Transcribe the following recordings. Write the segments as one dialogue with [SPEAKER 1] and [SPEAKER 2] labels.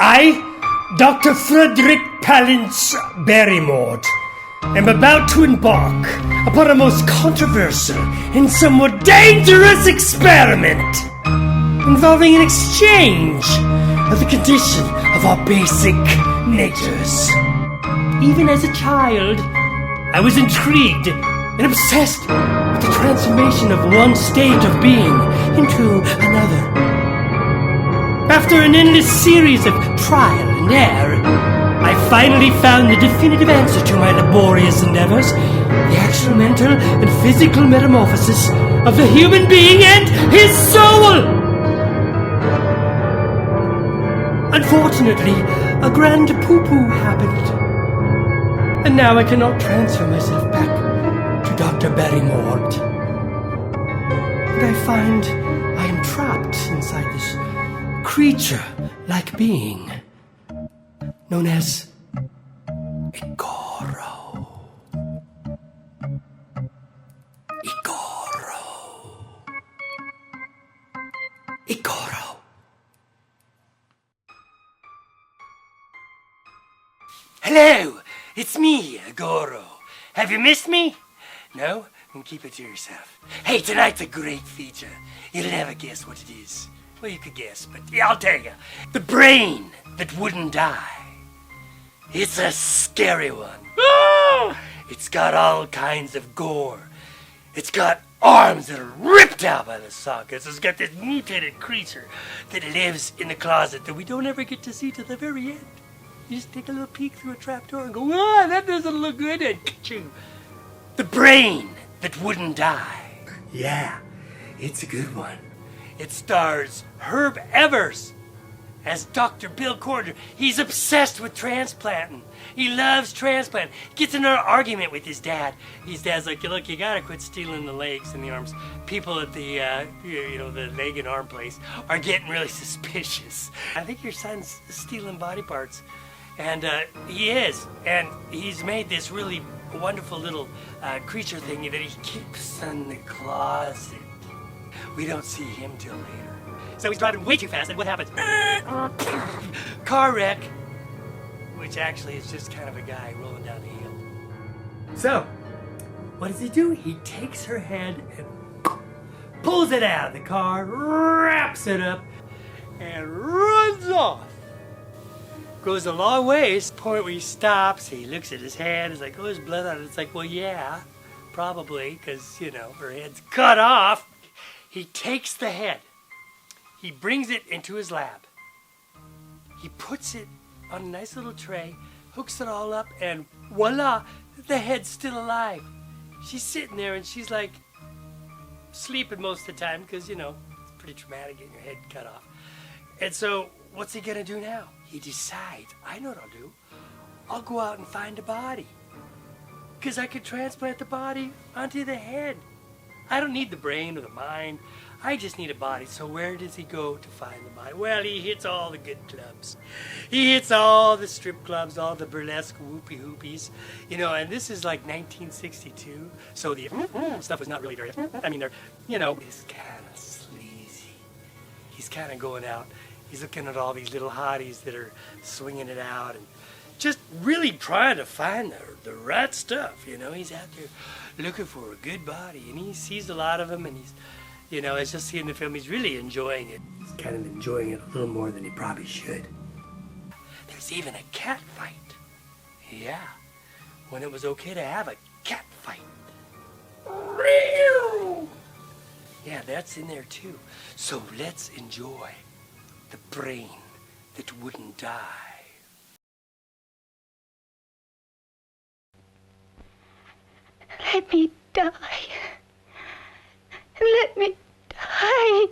[SPEAKER 1] I, Dr. Frederick Palance Barrymore, am about to embark upon a most controversial and somewhat dangerous experiment involving an exchange of the condition of our basic natures. Even as a child, I was intrigued and obsessed with the transformation of one state of being into another. After an endless series of trial and error, I finally found the definitive answer to my laborious endeavors: the actual mental and physical metamorphosis of the human being and his soul! Unfortunately, a grand poo-poo happened, and now I cannot transfer myself back to Dr. Barrymore. And I find I am trapped inside this creature-like being known as Igorro. Igorro. Igorro. Hello, it's me, Igorro. Have you missed me? No? Then keep it to yourself. Hey, tonight's a great feature. You'll never guess what it is. Well, you could guess, but yeah, I'll tell you. The brain that wouldn't die. It's a scary one. Ah! It's got all kinds of gore. It's got arms that are ripped out by the sockets. It's got this mutated creature that lives in the closet that we don't ever get to see to the very end. You just take a little peek through a trapdoor and go, ah, that doesn't look good, and ka-choo. The brain that wouldn't die. Yeah, it's a good one. It stars Herb Evers as Dr. Bill Corder. He's obsessed with transplanting. He loves transplanting. Gets in an argument with his dad. His dad's like, look, you gotta quit stealing the legs and the arms. People at the, the leg and arm place are getting really suspicious. I think your son's stealing body parts. And he is. And he's made this really wonderful little creature thing that he keeps in the closet. We don't see him till later. So he's driving way too fast, and what happens? Car wreck. Which actually is just kind of a guy rolling down the hill. So, what does he do? He takes her head and pulls it out of the car, wraps it up, and runs off. Goes a long ways, to the point where he stops, he looks at his head, he's like, oh, there's blood on it. It's like, well, yeah, probably, because, her head's cut off. He takes the head, he brings it into his lab, he puts it on a nice little tray, hooks it all up, and voila, the head's still alive. She's sitting there and she's like sleeping most of the time because, it's pretty traumatic getting your head cut off. And so what's he gonna do now? He decides, I know what I'll do. I'll go out and find a body, because I could transplant the body onto the head. I don't need the brain or the mind. I just need a body. So where does he go to find the body? Well, he hits all the good clubs. He hits all the strip clubs, all the burlesque whoopie-hoopies. And this is like 1962. So the stuff was not really very, they're, it's kind of sleazy. He's kind of going out. He's looking at all these little hotties that are swinging it out and just really trying to find the right stuff. He's out there looking for a good body, and he sees a lot of them, and he's, as you'll see in the film, he's really enjoying it. He's kind of enjoying it a little more than he probably should. There's even a cat fight. Yeah, when it was okay to have a cat fight. Yeah, that's in there too. So let's enjoy the brain that wouldn't die.
[SPEAKER 2] Let me die. Let me die.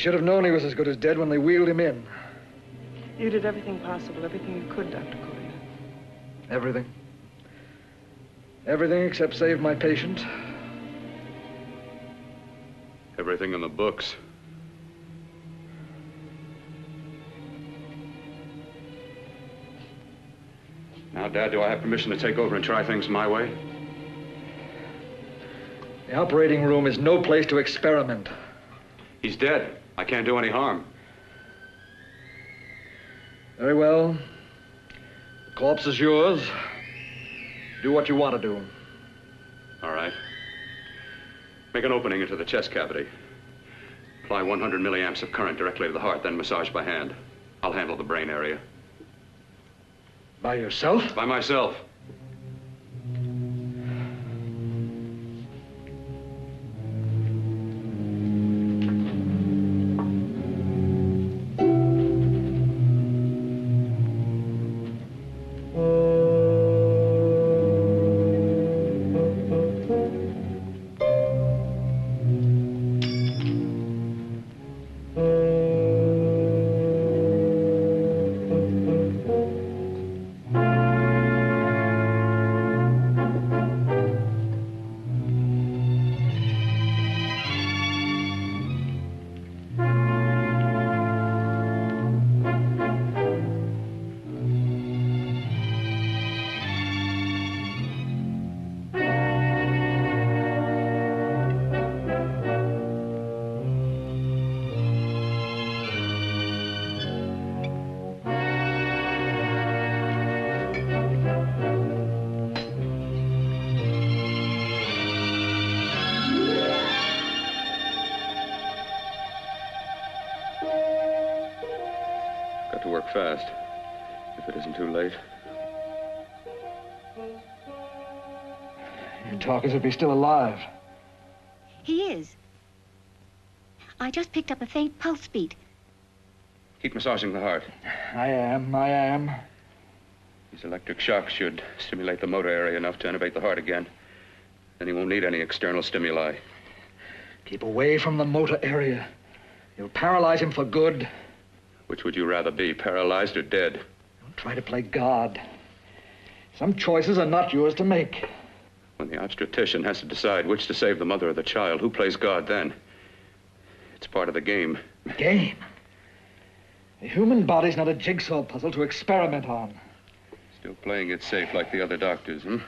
[SPEAKER 3] should have known he was as good as dead when they wheeled him in.
[SPEAKER 4] You did everything possible, everything you could, Dr. Collier.
[SPEAKER 3] Everything. Everything except save my patient.
[SPEAKER 5] Everything in the books. Now, Dad, do I have permission to take over and try things my way?
[SPEAKER 3] The operating room is no place to experiment.
[SPEAKER 5] He's dead. I can't do any harm.
[SPEAKER 3] Very well. The corpse is yours. Do what you want to do.
[SPEAKER 5] All right. Make an opening into the chest cavity. Apply 100 milliamps of current directly to the heart, then massage by hand. I'll handle the brain area.
[SPEAKER 3] By yourself?
[SPEAKER 5] By myself. Got to work fast, if it isn't too late.
[SPEAKER 3] You talk as if he's still alive.
[SPEAKER 2] He is. I just picked up a faint pulse beat.
[SPEAKER 5] Keep massaging the heart.
[SPEAKER 3] I am.
[SPEAKER 5] These electric shocks should stimulate the motor area enough to innervate the heart again. Then he won't need any external stimuli.
[SPEAKER 3] Keep away from the motor area. You'll paralyze him for good.
[SPEAKER 5] Which would you rather be, paralyzed or dead?
[SPEAKER 3] Don't try to play God. Some choices are not yours to make.
[SPEAKER 5] When the obstetrician has to decide which to save the mother or the child, who plays God then? It's part of the game.
[SPEAKER 3] Game? The human body's not a jigsaw puzzle to experiment on.
[SPEAKER 5] Still playing it safe like the other doctors, hmm?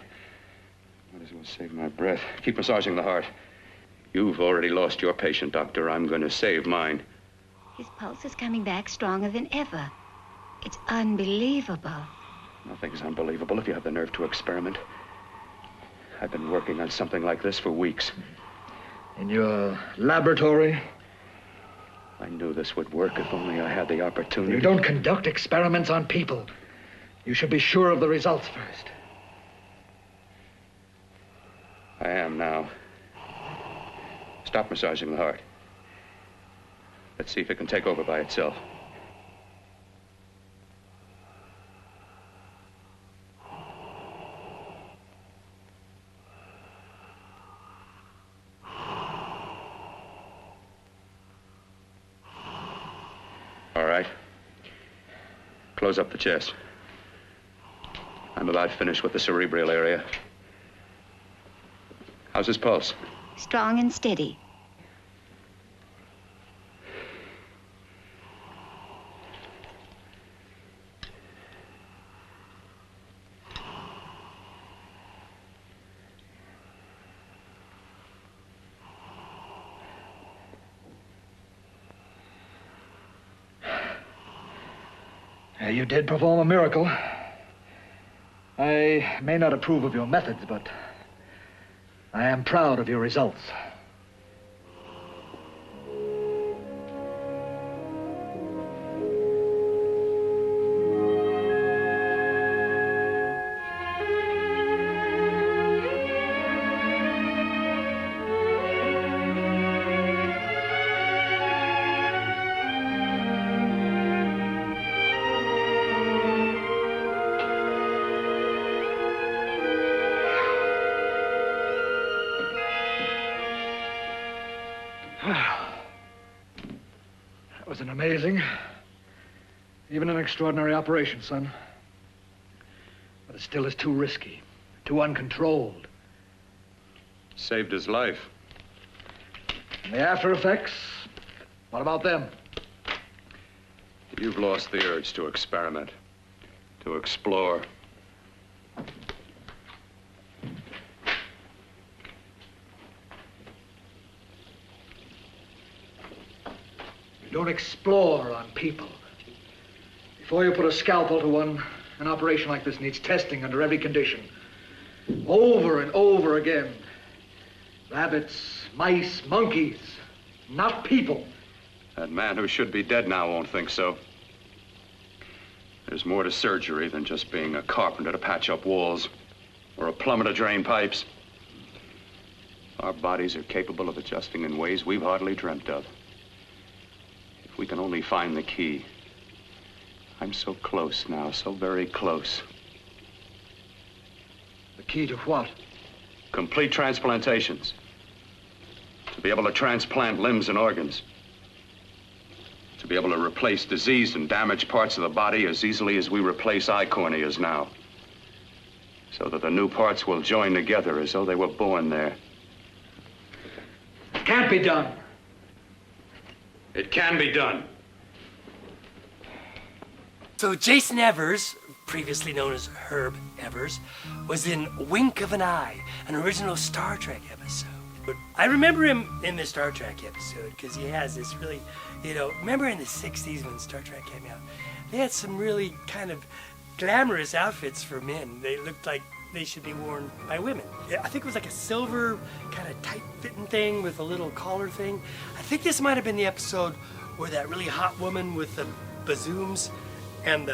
[SPEAKER 5] Might as well save my breath. Keep massaging the heart. You've already lost your patient, Doctor. I'm going to save mine.
[SPEAKER 2] His pulse is coming back stronger than ever. It's unbelievable.
[SPEAKER 5] Nothing's unbelievable if you have the nerve to experiment. I've been working on something like this for weeks.
[SPEAKER 3] In your laboratory?
[SPEAKER 5] I knew this would work if only I had the opportunity.
[SPEAKER 3] You don't conduct experiments on people. You should be sure of the results first.
[SPEAKER 5] I am now. Stop massaging the heart. Let's see if it can take over by itself. All right. Close up the chest. I'm about finished with the cerebral area. How's his pulse?
[SPEAKER 2] Strong and steady.
[SPEAKER 3] You did perform a miracle. I may not approve of your methods, but I am proud of your results. an amazing, even an extraordinary operation, son. But it still is too risky, too uncontrolled.
[SPEAKER 5] Saved his life.
[SPEAKER 3] And the after effects, what about them?
[SPEAKER 5] You've lost the urge to experiment, to explore.
[SPEAKER 3] You don't explore on people. Before you put a scalpel to one, an operation like this needs testing under every condition. Over and over again. Rabbits, mice, monkeys, not people.
[SPEAKER 5] That man who should be dead now won't think so. There's more to surgery than just being a carpenter to patch up walls or a plumber to drain pipes. Our bodies are capable of adjusting in ways we've hardly dreamt of. If we can only find the key. I'm so close now, so very close.
[SPEAKER 3] The key to what?
[SPEAKER 5] Complete transplantations. To be able to transplant limbs and organs. To be able to replace diseased and damaged parts of the body as easily as we replace eye corneas now. So that the new parts will join together as though they were born there.
[SPEAKER 3] It can't be done.
[SPEAKER 5] It can be done.
[SPEAKER 1] So Jason Evers, previously known as Herb Evers, was in Wink of an Eye, an original Star Trek episode. But I remember him in the Star Trek episode because he has this really, remember in the 60s when Star Trek came out, they had some really kind of glamorous outfits for men. They looked like they should be worn by women. I think it was like a silver kind of tight-fitting thing with a little collar thing. I think this might have been the episode where that really hot woman with the bazooms and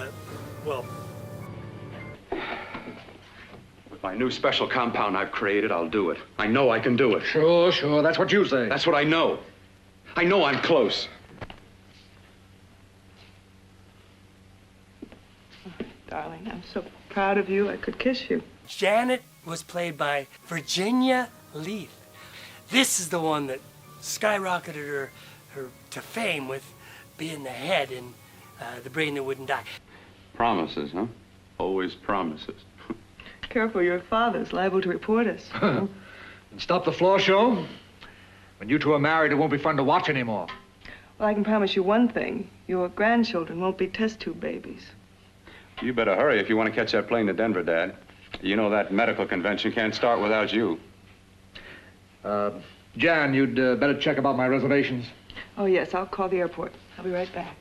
[SPEAKER 5] With my new special compound I've created, I'll do it. I know I can do it.
[SPEAKER 3] Sure, that's what you say.
[SPEAKER 5] That's what I know. I know I'm close.
[SPEAKER 4] Darling, I'm so proud of you, I could kiss you.
[SPEAKER 1] Janet was played by Virginia Leith. This is the one that skyrocketed her to fame with being the head in The Brain That Wouldn't Die.
[SPEAKER 5] Promises, huh? Always promises.
[SPEAKER 4] Careful, your father's liable to report us.
[SPEAKER 3] And stop the floor show. When you two are married, it won't be fun to watch anymore.
[SPEAKER 4] Well, I can promise you one thing. Your grandchildren won't be test tube babies.
[SPEAKER 5] You better hurry if you want to catch that plane to Denver, Dad. You know that medical convention can't start without you.
[SPEAKER 3] Jan, you'd better check about my reservations.
[SPEAKER 4] Oh, yes, I'll call the airport. I'll be right back.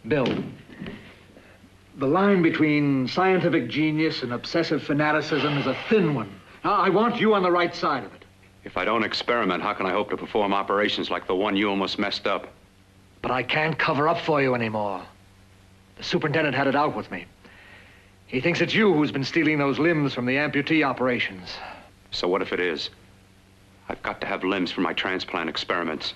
[SPEAKER 3] Bill, the line between scientific genius and obsessive fanaticism is a thin one. I want you on the right side of it.
[SPEAKER 5] If I don't experiment, how can I hope to perform operations like the one you almost messed up?
[SPEAKER 3] But I can't cover up for you anymore. The superintendent had it out with me. He thinks it's you who's been stealing those limbs from the amputee operations.
[SPEAKER 5] So what if it is? I've got to have limbs for my transplant experiments.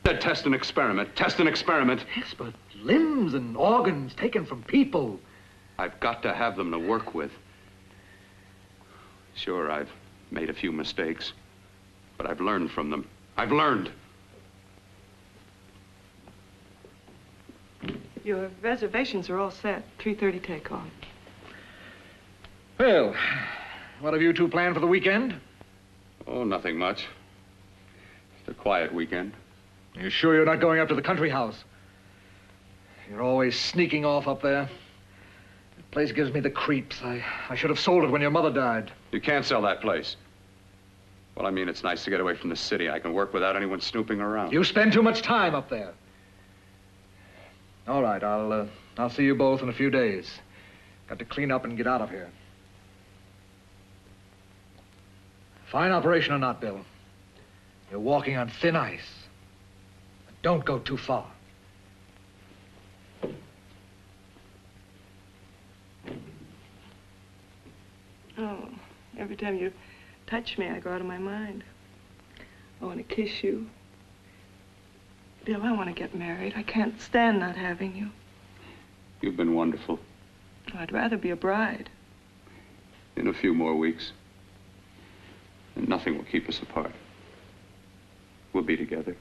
[SPEAKER 5] Test and experiment. Test and experiment.
[SPEAKER 3] Yes, but limbs and organs taken from people.
[SPEAKER 5] I've got to have them to work with. Sure, I've made a few mistakes, but I've learned from them. I've learned.
[SPEAKER 4] Your reservations are all set. 3:30 takeoff.
[SPEAKER 3] Well, what have you two planned for the weekend?
[SPEAKER 5] Oh, nothing much. Just a quiet weekend.
[SPEAKER 3] Are you sure you're not going up to the country house? You're always sneaking off up there. The place gives me the creeps. I should have sold it when your mother died.
[SPEAKER 5] You can't sell that place. Well, I mean, it's nice to get away from the city. I can work without anyone snooping around.
[SPEAKER 3] You spend too much time up there. All right, I'll see you both in a few days. Got to clean up and get out of here. Fine operation or not, Bill, you're walking on thin ice. Don't go too far.
[SPEAKER 4] Oh, every time you touch me, I go out of my mind. I want to kiss you. Bill, I want to get married. I can't stand not having you.
[SPEAKER 5] You've been wonderful.
[SPEAKER 4] I'd rather be a bride.
[SPEAKER 5] In a few more weeks. And nothing will keep us apart. We'll be together.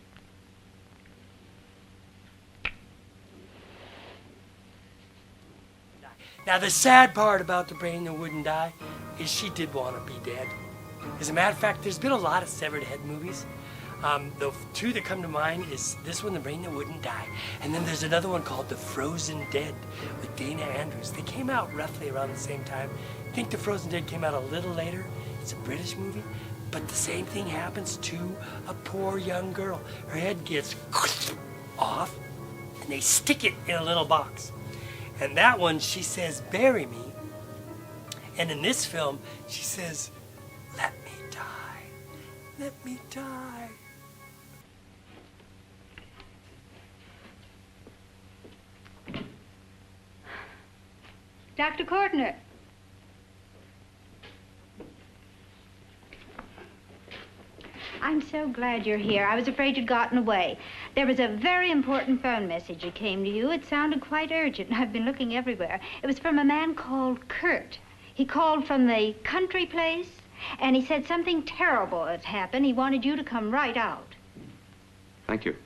[SPEAKER 1] Now, the sad part about the brain that wouldn't die is she did want to be dead. As a matter of fact, there's been a lot of severed head movies. The two that come to mind is this one, The Brain That Wouldn't Die, and then there's another one called The Frozen Dead with Dana Andrews. They came out roughly around the same time. I think The Frozen Dead came out a little later. It's a British movie, but the same thing happens to a poor young girl. Her head gets off, and they stick it in a little box. And that one, she says, "Bury me." And in this film, she says, "Let me die. Let me die."
[SPEAKER 2] Dr. Cordner. I'm so glad you're here. I was afraid you'd gotten away. There was a very important phone message that came to you. It sounded quite urgent. I've been looking everywhere. It was from a man called Kurt. He called from the country place, and he said something terrible had happened. He wanted you to come right out.
[SPEAKER 5] Thank you.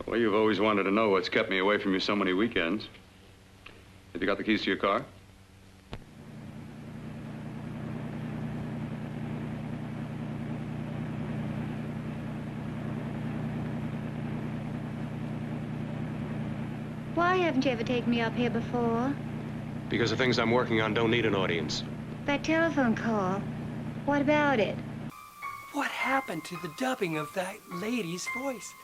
[SPEAKER 5] Well, you've always wanted to know what's kept me away from you so many weekends. Have you got the keys to your car?
[SPEAKER 2] Why haven't you ever taken me up here before?
[SPEAKER 6] Because the things I'm working on don't need an audience.
[SPEAKER 2] That telephone call, what about it?
[SPEAKER 1] What happened to the dubbing of that lady's voice?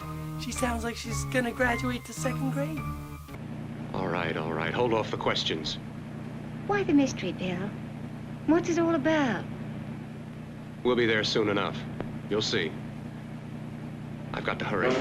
[SPEAKER 1] She sounds like she's gonna graduate to 2nd grade.
[SPEAKER 6] All right, all right. Hold off the questions.
[SPEAKER 2] Why the mystery, Bill? What's it all about?
[SPEAKER 6] We'll be there soon enough. You'll see. I've got to hurry.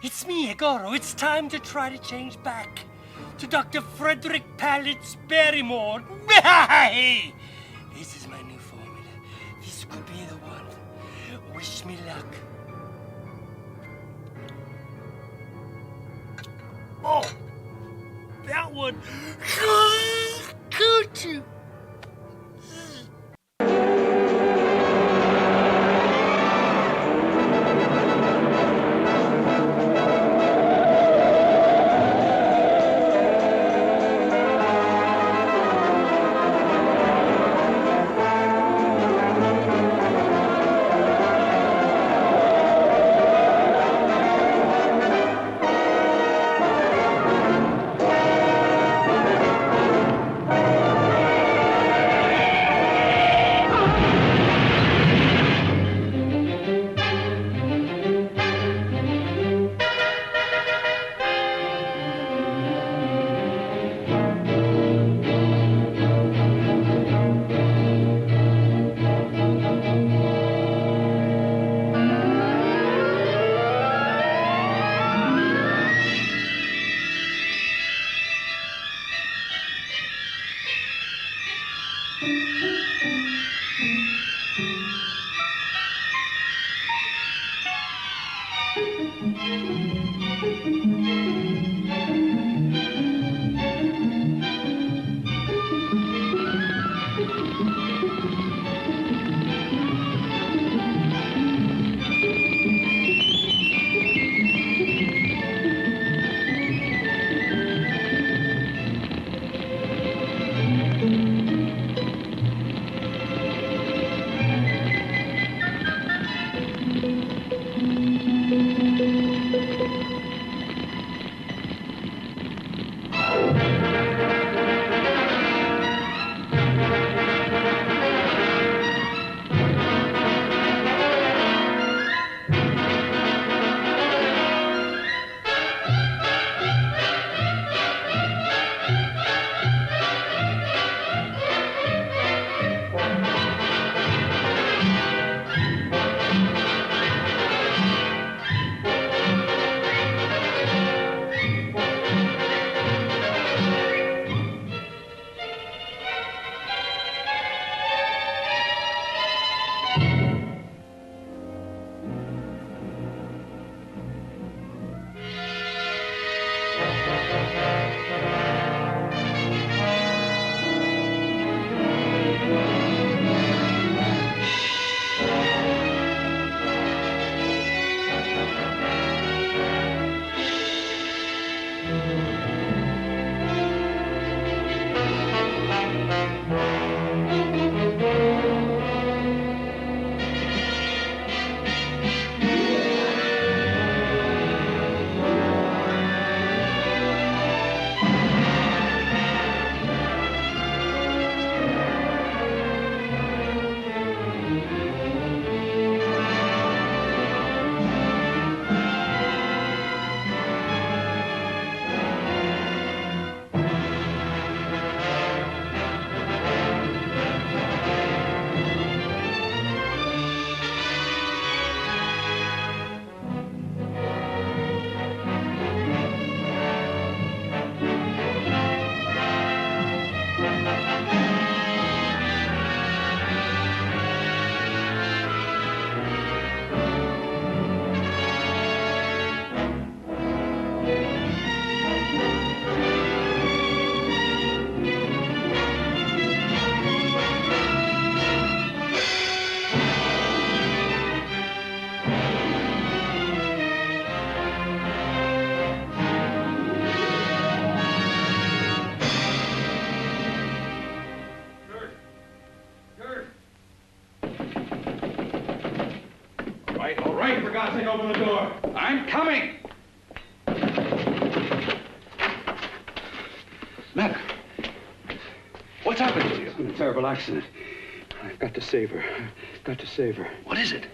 [SPEAKER 1] It's me, Igorro. It's time to try to change back to Dr. Frederick Palitz Barrymore. This is my new formula. This could be the one. Wish me luck. Oh, that one. Could you?
[SPEAKER 5] All right, for God's sake, open the door. I'm coming. Mac, what's happened to you?
[SPEAKER 7] It's been a terrible accident. I've got to save her. I've got to save her.
[SPEAKER 5] What is it?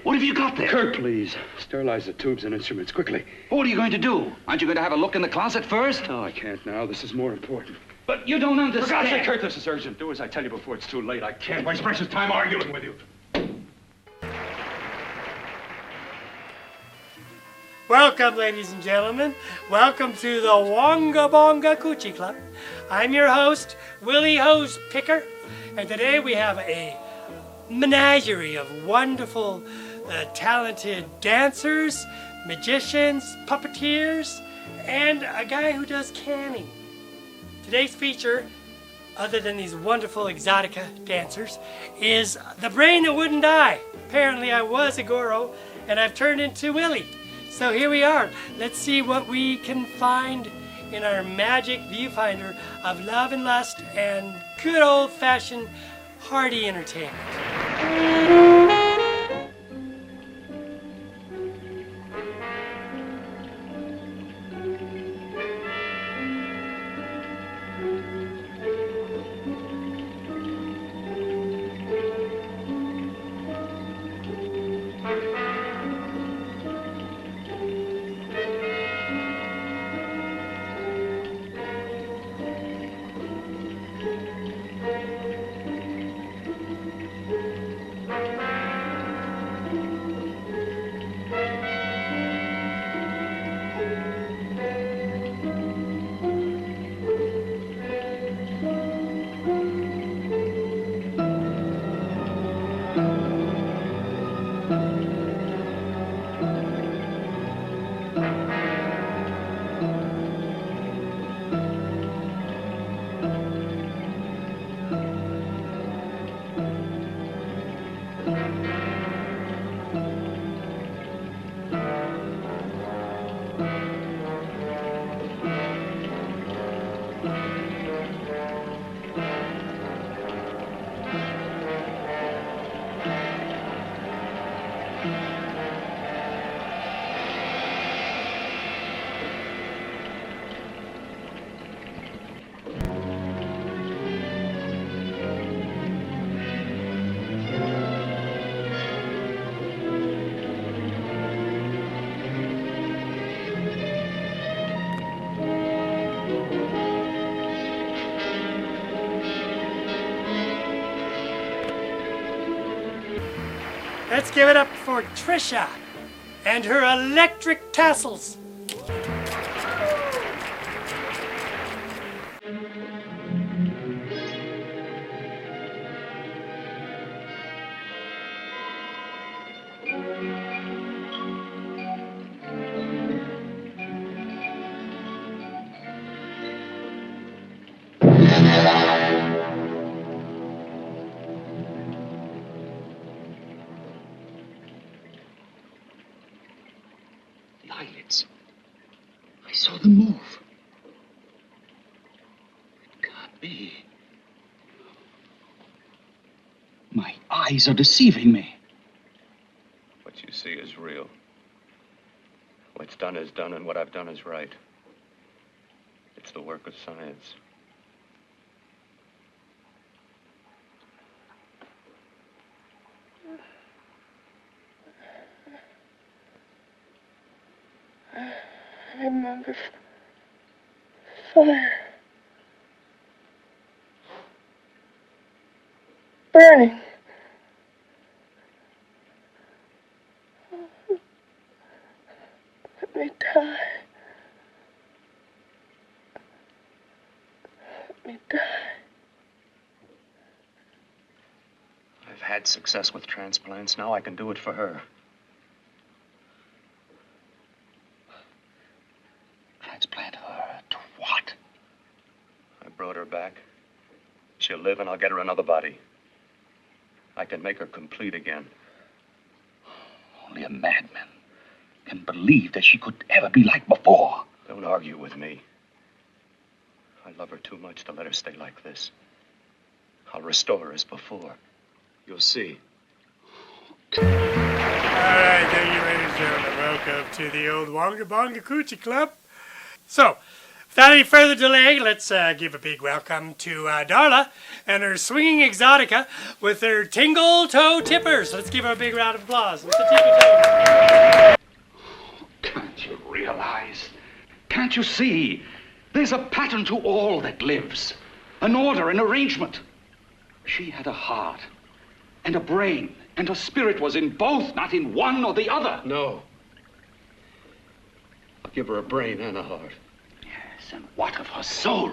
[SPEAKER 5] What have you got there?
[SPEAKER 7] Kurt, please. Sterilize the tubes and instruments quickly.
[SPEAKER 5] What are you going to do? Aren't you going to have a look in the closet first?
[SPEAKER 7] No, I can't now. This is more important.
[SPEAKER 5] But you don't understand.
[SPEAKER 7] For God's sake, Kurt, this is urgent. Do as I tell you before it's too late. I can't waste precious time arguing with you.
[SPEAKER 1] Welcome, ladies and gentlemen. Welcome to the Wonga Bonga Coochie Club. I'm your host, Willie Hose Picker, and today we have a menagerie of wonderful, talented dancers, magicians, puppeteers, and a guy who does canning. Today's feature, other than these wonderful exotica dancers, is the brain that wouldn't die. Apparently I was Igorro, and I've turned into Willie. So here we are. Let's see what we can find in our magic viewfinder of love and lust and good old-fashioned hearty entertainment. Let's give it up for Trisha and her electric tassels.
[SPEAKER 8] The eyelids. I saw them move. It can't be. My eyes are deceiving me.
[SPEAKER 5] What you see is real. What's done is done, and what I've done is right. It's the work of science.
[SPEAKER 4] I remember fire. Burning. Let me die. Let me die.
[SPEAKER 5] I've had success with transplants. Now I can do it for her.
[SPEAKER 8] Transplant her to what?
[SPEAKER 5] I brought her back. She'll live, and I'll get her another body. I can make her complete again.
[SPEAKER 8] Only a madman can believe that she could ever be like before.
[SPEAKER 5] Don't argue with me. I love her too much to let her stay like this. I'll restore her as before. You'll see.
[SPEAKER 1] All right, thank you, ladies and gentlemen. Welcome to the old Wonga Bonga Coochie Club. So, without any further delay, let's give a big welcome to Darla and her swinging exotica with her tingle toe tippers. Let's give her a big round of applause. It's the tippy toe.
[SPEAKER 8] Can't you realize? Can't you see? There's a pattern to all that lives. An order, an arrangement. She had a heart and a brain, and her spirit was in both, not in one or the other.
[SPEAKER 5] No. I'll give her a brain and a heart.
[SPEAKER 8] Yes, and what of her soul?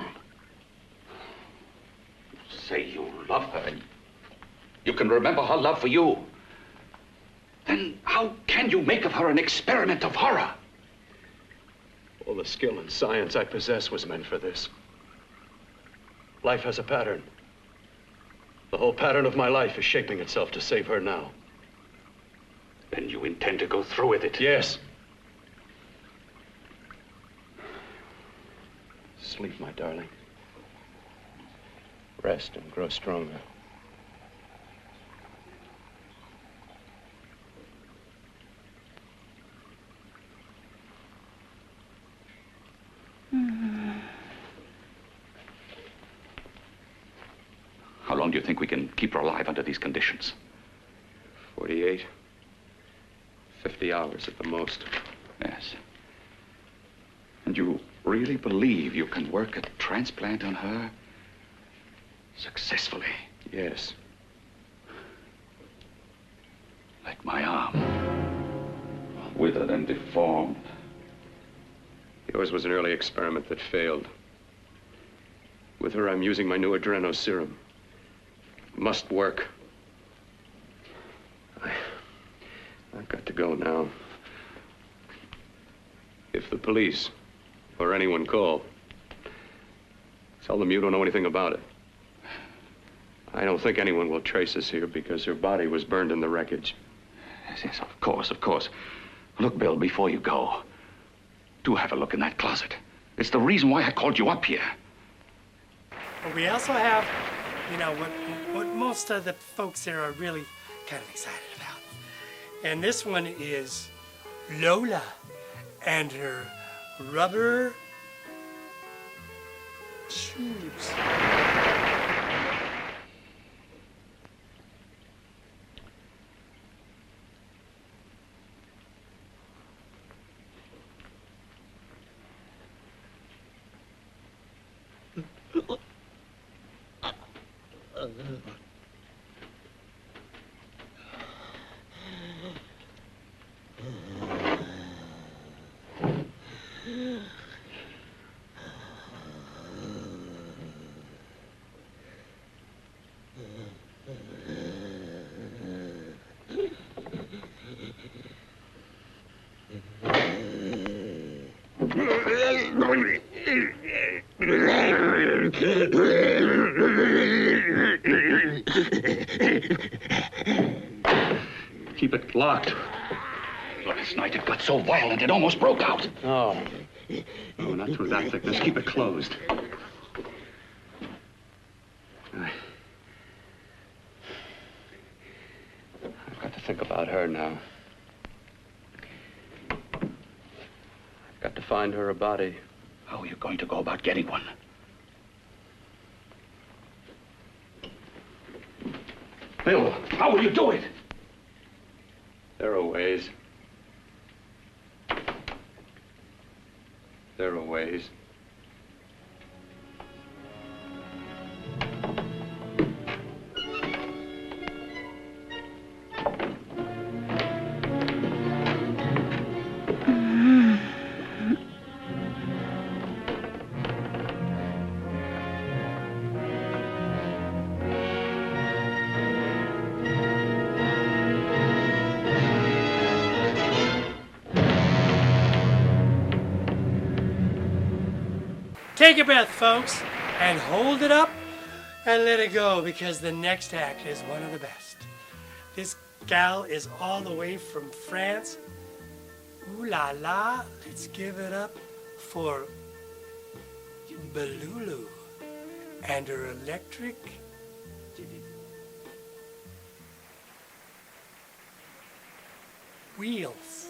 [SPEAKER 8] You say you love her, and you can remember her love for you. Then how can you make of her an experiment of horror?
[SPEAKER 5] All the skill and science I possess was meant for this. Life has a pattern. The whole pattern of my life is shaping itself to save her now.
[SPEAKER 8] Then you intend to go through with it?
[SPEAKER 5] Yes. Sleep, my darling. Rest and grow stronger.
[SPEAKER 8] How long do you think we can keep her alive under these conditions?
[SPEAKER 5] 48. 50 hours at the most.
[SPEAKER 8] Yes. And you really believe you can work a transplant on her successfully?
[SPEAKER 5] Yes.
[SPEAKER 8] Like my arm. Withered and deformed.
[SPEAKER 5] Yours was an early experiment that failed. With her, I'm using my new adreno serum. Must work. I've got to go now. If the police or anyone call, tell them you don't know anything about it. I don't think anyone will trace us here because her body was burned in the wreckage.
[SPEAKER 8] Yes, of course, of course. Look, Bill, before you go, do have a look in that closet. It's the reason why I called you up here.
[SPEAKER 1] But we also have, you know, what most of the folks there are really kind of excited about. And this one is Lola and her rubber shoes.
[SPEAKER 8] Keep it locked. Last night it got so violent it almost broke out.
[SPEAKER 5] Oh, not through that thickness. Keep it closed. I've got to think about her now. I've got to find her a body.
[SPEAKER 8] How are you going to go about getting one? Bill, how will you do it?
[SPEAKER 5] There are ways. There are ways.
[SPEAKER 1] Take a breath, folks, and hold it up and let it go, because the next act is one of the best. This gal is all the way from France. Ooh la la, let's give it up for Balulu and her electric wheels.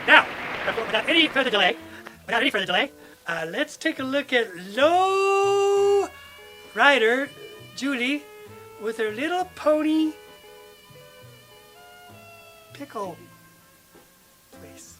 [SPEAKER 1] Now, without any further delay, let's take a look at Low Rider Julie with her little pony pickle place.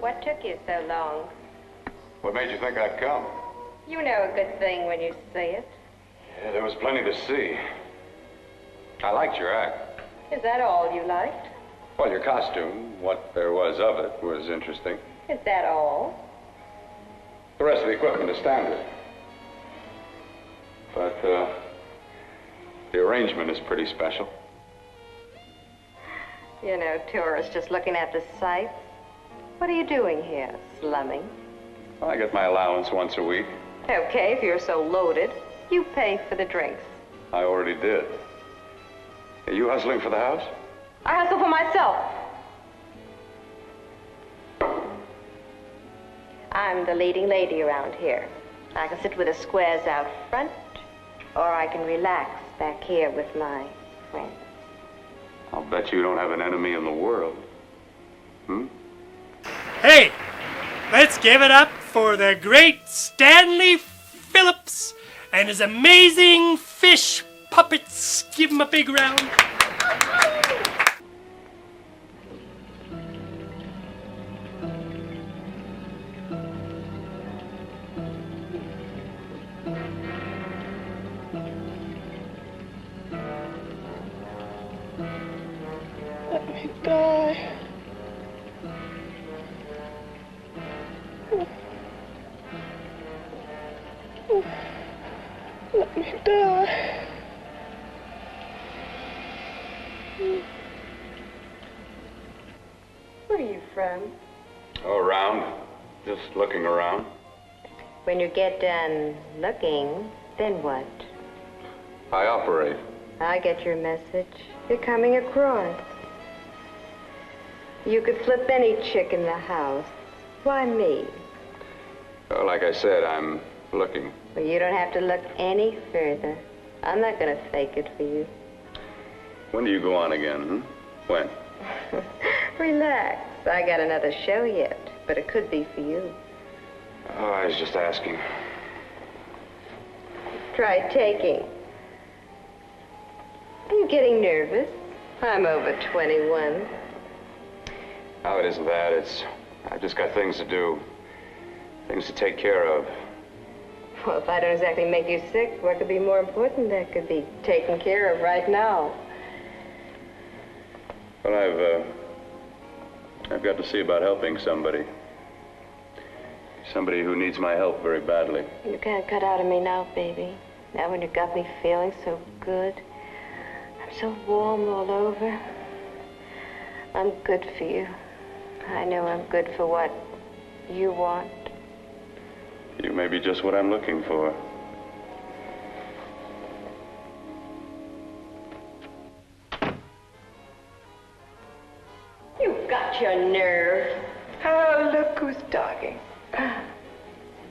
[SPEAKER 9] What took you so long?
[SPEAKER 5] What made you think I'd come?
[SPEAKER 9] You know a good thing when you see it.
[SPEAKER 5] Yeah, there was plenty to see. I liked your act.
[SPEAKER 9] Is that all you liked?
[SPEAKER 5] Well, your costume, what there was of it, was interesting.
[SPEAKER 9] Is that all?
[SPEAKER 5] The rest of the equipment is standard. But, the arrangement is pretty special.
[SPEAKER 9] You know, tourists just looking at the sights. What are you doing here? Slumming?
[SPEAKER 5] Well, I get my allowance once a week.
[SPEAKER 9] Okay, if you're so loaded, you pay for the drinks.
[SPEAKER 5] I already did. Are you hustling for the house?
[SPEAKER 9] I hustle for myself. I'm the leading lady around here. I can sit with the squares out front, or I can relax back here with my friends.
[SPEAKER 5] I'll bet you don't have an enemy in the world. Hmm?
[SPEAKER 1] Hey, let's give it up for the great Stanley Phillips and his amazing fish puppets. Give him a big round.
[SPEAKER 4] Let me die. Let me die.
[SPEAKER 9] Where are you from?
[SPEAKER 5] Oh, around. Just looking around.
[SPEAKER 9] When you get done looking, then what?
[SPEAKER 5] I operate.
[SPEAKER 9] I get your message. You're coming across. You could flip any chick in the house. Why me?
[SPEAKER 5] Well, like I said, I'm looking.
[SPEAKER 9] Well, you don't have to look any further. I'm not going to fake it for you.
[SPEAKER 5] When do you go on again, hmm? When?
[SPEAKER 9] Relax. I got another show yet, but it could be for you.
[SPEAKER 5] Oh, I was just asking.
[SPEAKER 9] Try taking. Are you getting nervous? I'm over 21.
[SPEAKER 5] No, it isn't that. I've just got things to do. Things to take care of.
[SPEAKER 9] Well, if I don't exactly make you sick, what could be more important that could be taken care of right now?
[SPEAKER 5] Well, I've got to see about helping somebody. Somebody who needs my help very badly.
[SPEAKER 9] You can't cut out of me now, baby. Now when you got me feeling so good. I'm so warm all over. I'm good for you. I know I'm good for what you want.
[SPEAKER 5] You may be just what I'm looking for.
[SPEAKER 9] You've got your nerve.
[SPEAKER 4] Oh, look who's talking.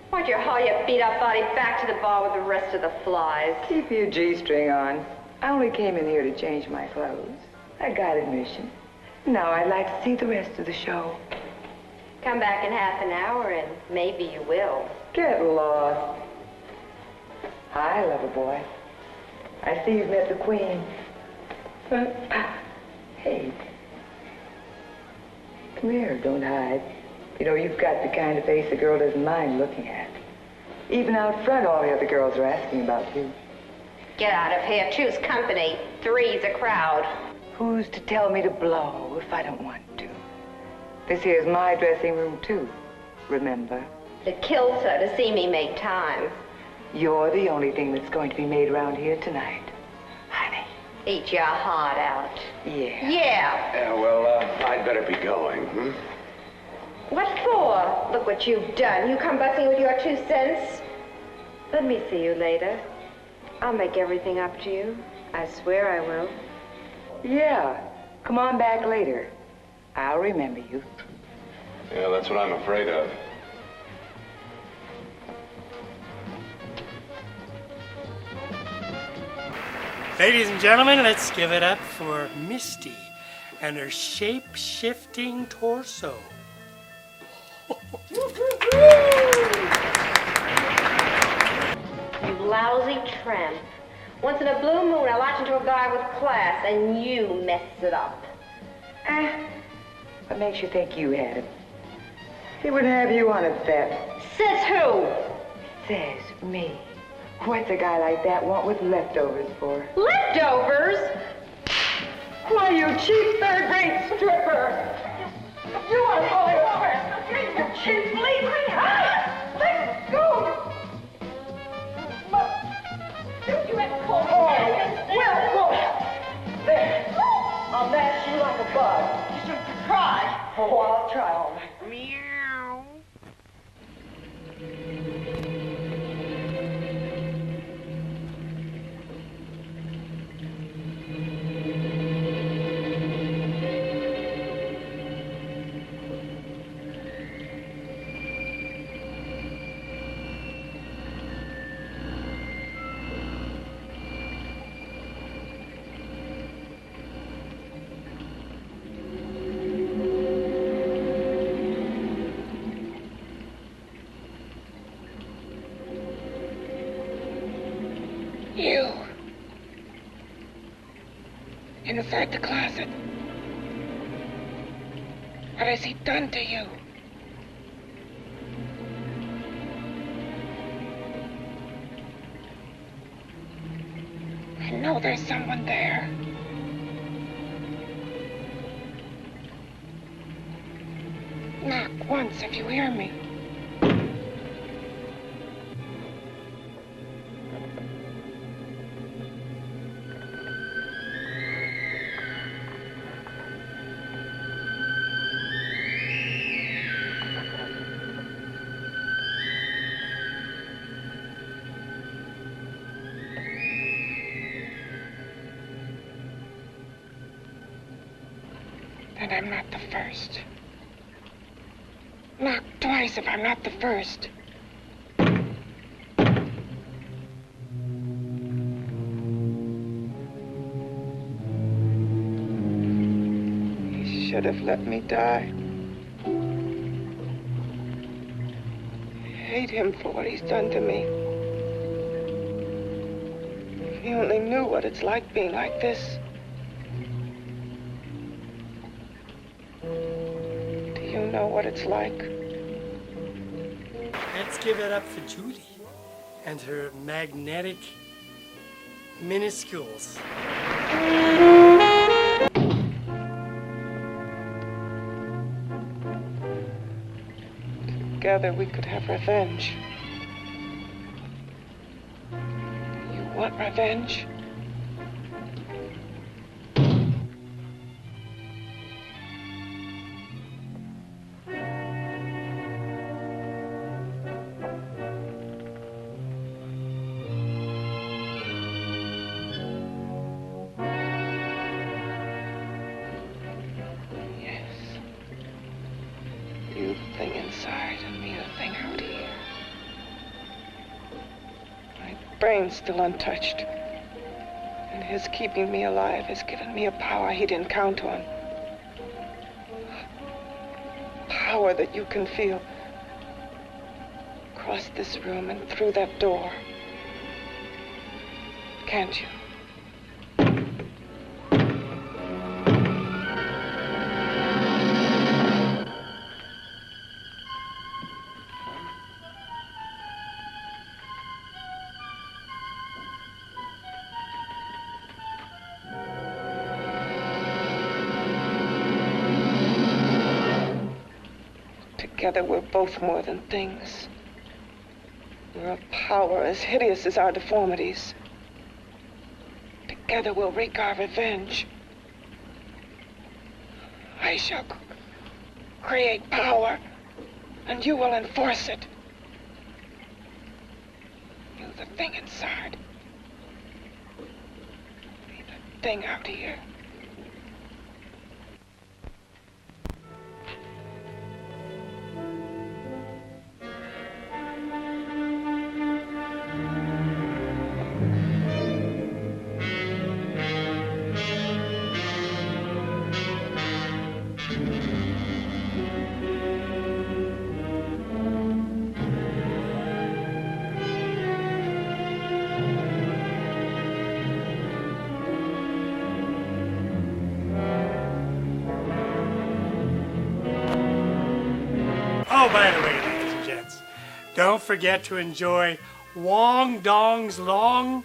[SPEAKER 9] Why'd you haul your beat-up body back to the bar with the rest of the flies?
[SPEAKER 4] Keep your G-string on. I only came in here to change my clothes. I got admission. Now I'd like to see the rest of the show.
[SPEAKER 9] Come back in half an hour and maybe you will.
[SPEAKER 4] Get lost. Hi, lover boy. I see you've met the queen. Hey. Come here, don't hide. You know, you've got the kind of face a girl doesn't mind looking at. Even out front, all the other girls are asking about you.
[SPEAKER 9] Get out of here. Choose company. Three's a crowd.
[SPEAKER 4] Who's to tell me to blow if I don't want to? This here's my dressing room, too. Remember?
[SPEAKER 9] It kills her to see me make time.
[SPEAKER 4] You're the only thing that's going to be made around here tonight. Honey.
[SPEAKER 9] Eat your heart out.
[SPEAKER 4] Yeah.
[SPEAKER 9] Yeah.
[SPEAKER 5] Yeah, well, I'd better be going, hmm?
[SPEAKER 9] What for? Look what you've done. You come busting with your 2 cents. Let me see you later. I'll make everything up to you. I swear I will.
[SPEAKER 4] Yeah. Come on back later. I'll remember you.
[SPEAKER 5] Yeah, that's what I'm afraid of.
[SPEAKER 1] Ladies and gentlemen, let's give it up for Misty and her shape-shifting torso.
[SPEAKER 9] You lousy tramp. Once in a blue moon, I latched into a guy with class, and you messed it up.
[SPEAKER 4] What makes you think you had him? He would have you on a bet.
[SPEAKER 2] Says who?
[SPEAKER 4] Says me. What's a guy like that want with leftovers for?
[SPEAKER 2] Leftovers?
[SPEAKER 4] Why, you cheap third-rate stripper! You are going over! You cheap bleeding! Let go! You went cold. Well, there. I'll mash you like a bug. You shouldn't try. Oh, I'll try all right. Meow.
[SPEAKER 10] You. Inside the closet. What has he done to you? I know there's someone there. Knock once if you hear me. And I'm not the first. Knock twice if I'm not the first. He should have let me die. I hate him for what he's done to me. If he only knew what it's like being like this. Know what it's like.
[SPEAKER 1] Let's give it up for Julie and her magnetic minuscules.
[SPEAKER 10] Together we could have revenge. You want revenge? Brain's still untouched. And his keeping me alive has given me a power he didn't count on. Power that you can feel across this room and through that door. Can't you? Together, we're both more than things. We're a power as hideous as our deformities. Together, we'll wreak our revenge. I shall create power, and you will enforce it. You, the thing inside. Me, the thing out here.
[SPEAKER 1] Oh, by the way, ladies and gents, don't forget to enjoy Wong Dong's Long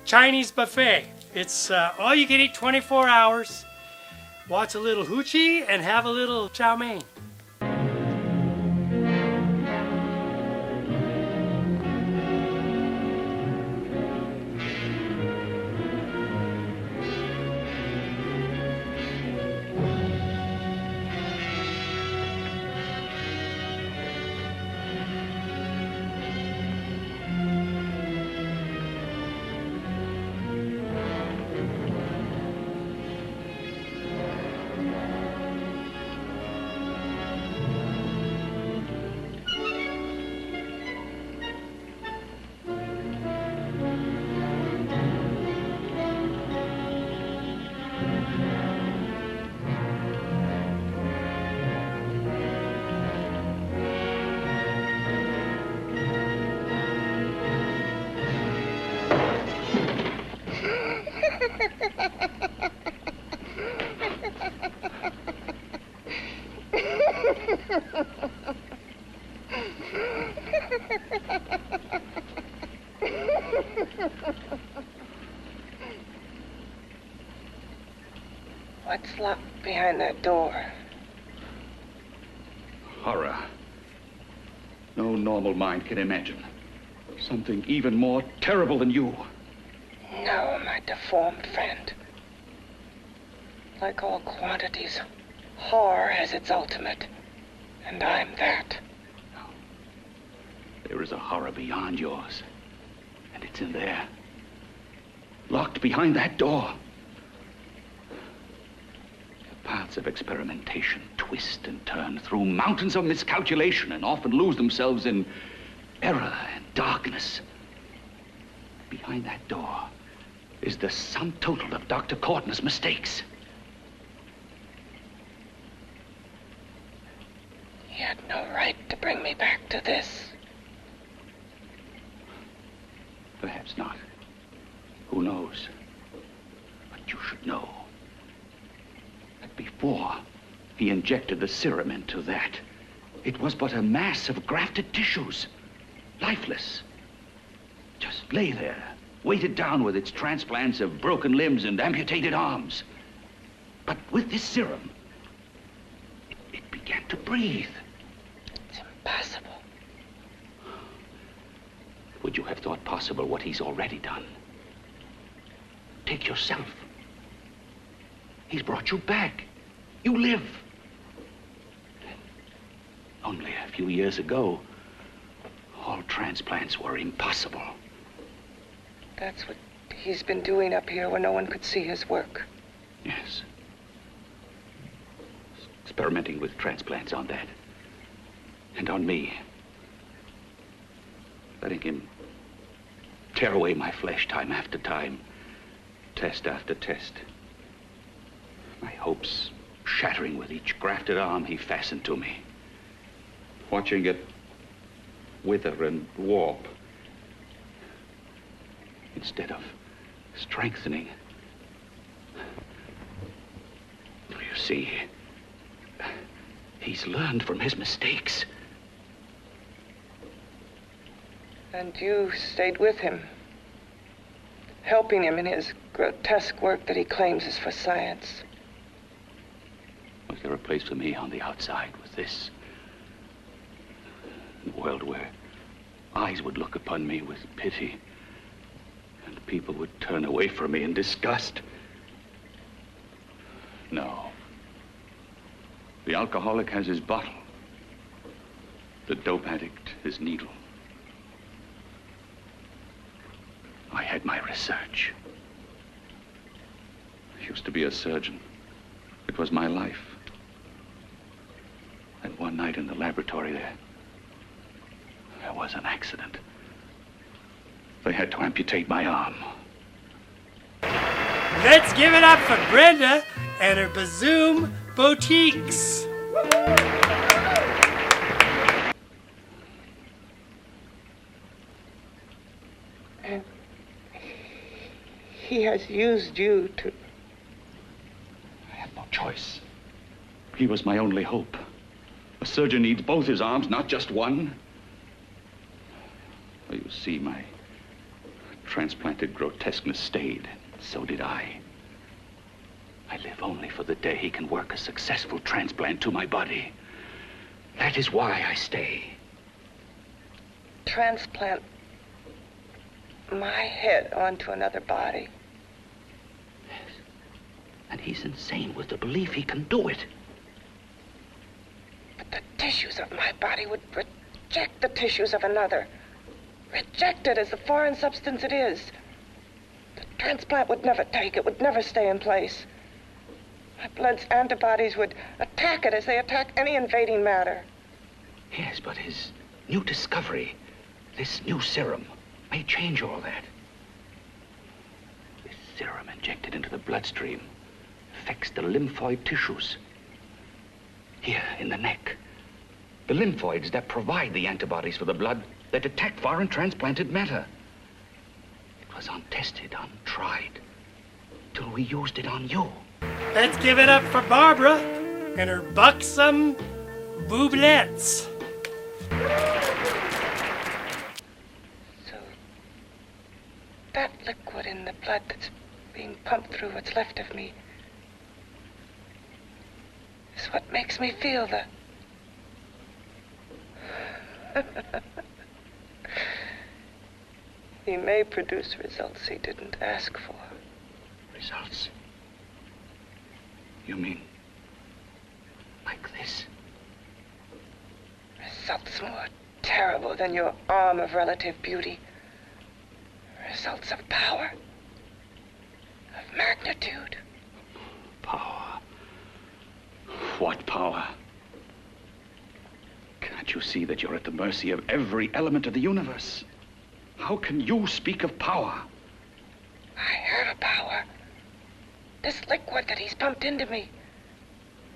[SPEAKER 1] Chinese Buffet. It's all you can eat 24 hours. Watch a little hoochie and have a little chow mein.
[SPEAKER 10] What's locked behind that door?
[SPEAKER 8] Horror. No normal mind can imagine. Something even more terrible than you.
[SPEAKER 10] No, my deformed friend. Like all quantities, horror has its ultimate. And I'm that.
[SPEAKER 8] There is a horror beyond yours. And it's in there. Locked behind that door. The paths of experimentation twist and turn through mountains of miscalculation and often lose themselves in error and darkness. Behind that door is the sum total of Dr. Corton's mistakes.
[SPEAKER 10] He had no right to bring me back to this.
[SPEAKER 8] Perhaps not. Who knows? But you should know that before he injected the serum into that, it was but a mass of grafted tissues, lifeless. Just lay there, weighted down with its transplants of broken limbs and amputated arms. But with this serum, it began to breathe.
[SPEAKER 10] It's impossible.
[SPEAKER 8] Would you have thought possible what he's already done? Take yourself. He's brought you back. You live. Only a few years ago, all transplants were impossible.
[SPEAKER 10] That's what he's been doing up here where no one could see his work.
[SPEAKER 8] Yes. Experimenting with transplants on that. And on me. Letting him tear away my flesh time after time, test after test. My hopes shattering with each grafted arm he fastened to me. Watching it wither and warp instead of strengthening. You see, he's learned from his mistakes.
[SPEAKER 10] And you stayed with him, helping him in his grotesque work that he claims is for science.
[SPEAKER 8] Was there a place for me on the outside with this? In a world where eyes would look upon me with pity and people would turn away from me in disgust? No. The alcoholic has his bottle. The dope addict his needle. I had my research. I used to be a surgeon. It was my life. And one night in the laboratory there was an accident. They had to amputate my arm.
[SPEAKER 1] Let's give it up for Brenda and her Bazoom Boutiques.
[SPEAKER 10] And he has used you to...
[SPEAKER 8] I had no choice. He was my only hope. A surgeon needs both his arms, not just one. Well, you see, my transplanted grotesqueness stayed. So did I. I live only for the day he can work a successful transplant to my body. That is why I stay.
[SPEAKER 10] Transplant my head onto another body.
[SPEAKER 8] Yes. And he's insane with the belief he can do it.
[SPEAKER 10] But the tissues of my body would reject the tissues of another. Reject it as the foreign substance it is. The transplant would never take, it would never stay in place. My blood's antibodies would attack it as they attack any invading matter.
[SPEAKER 8] Yes, but his new discovery, this new serum, may change all that. This serum injected into the bloodstream affects the lymphoid tissues. Here, in the neck. The lymphoids that provide the antibodies for the blood that detect foreign transplanted matter. It was untested, untried, till we used it on you.
[SPEAKER 1] Let's give it up for Barbara and her buxom booblets.
[SPEAKER 10] So, that liquid in the blood that's being pumped through what's left of me is what makes me feel the... He may produce results he didn't ask for.
[SPEAKER 8] Results? You mean like this?
[SPEAKER 10] Results more terrible than your arm of relative beauty. Results of power. Of magnitude.
[SPEAKER 8] Power. What power? Can't you see that you're at the mercy of every element of the universe? How can you speak of power?
[SPEAKER 10] I have a power. This liquid that he's pumped into me.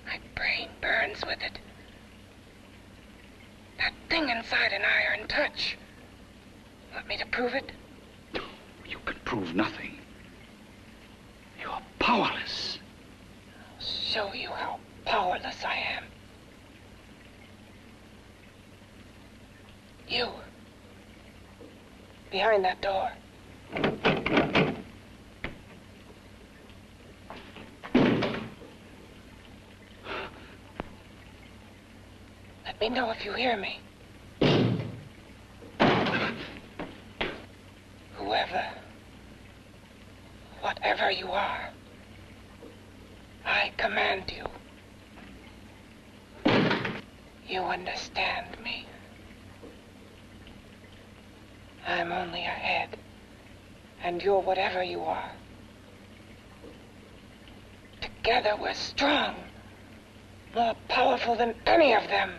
[SPEAKER 10] My brain burns with it. That thing inside an iron touch. Want me to prove it?
[SPEAKER 8] You can prove nothing. You're powerless.
[SPEAKER 10] I'll show you how powerless I am. You. Behind that door. Let me know if you hear me. Whoever, whatever you are, I command you. You understand me. I'm only a head, and you're whatever you are. Together we're strong, more powerful than any of them.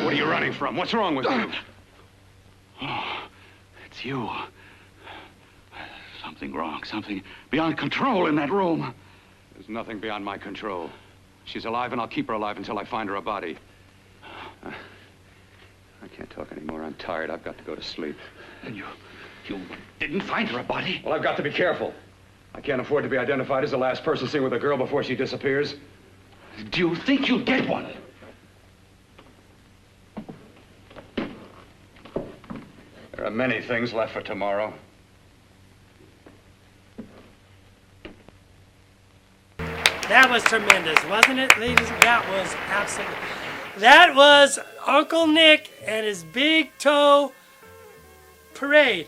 [SPEAKER 5] What are you running from? What's wrong with you?
[SPEAKER 8] Oh, it's you. Something wrong, something beyond control in that room.
[SPEAKER 5] There's nothing beyond my control. She's alive, and I'll keep her alive until I find her a body. I can't talk anymore. I'm tired. I've got to go to sleep.
[SPEAKER 8] And you didn't find her a body?
[SPEAKER 5] Well, I've got to be careful. I can't afford to be identified as the last person seen with a girl before she disappears.
[SPEAKER 8] Do you think you'll get one?
[SPEAKER 5] There are many things left for tomorrow.
[SPEAKER 1] That was tremendous, wasn't it, ladies? That was absolutely... That was Uncle Nick and his big toe parade.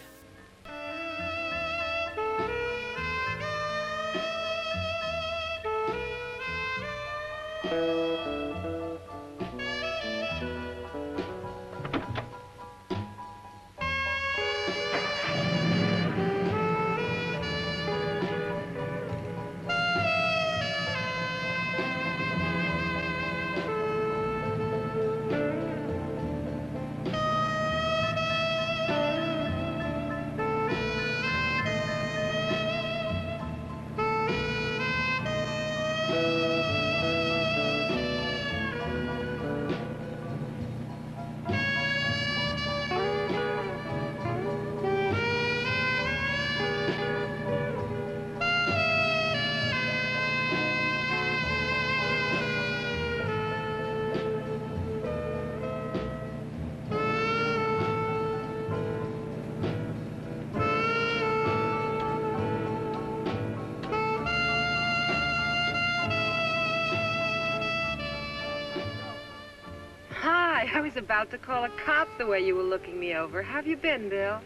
[SPEAKER 11] I was about to call a cop the way you were looking me over. How have you been, Bill?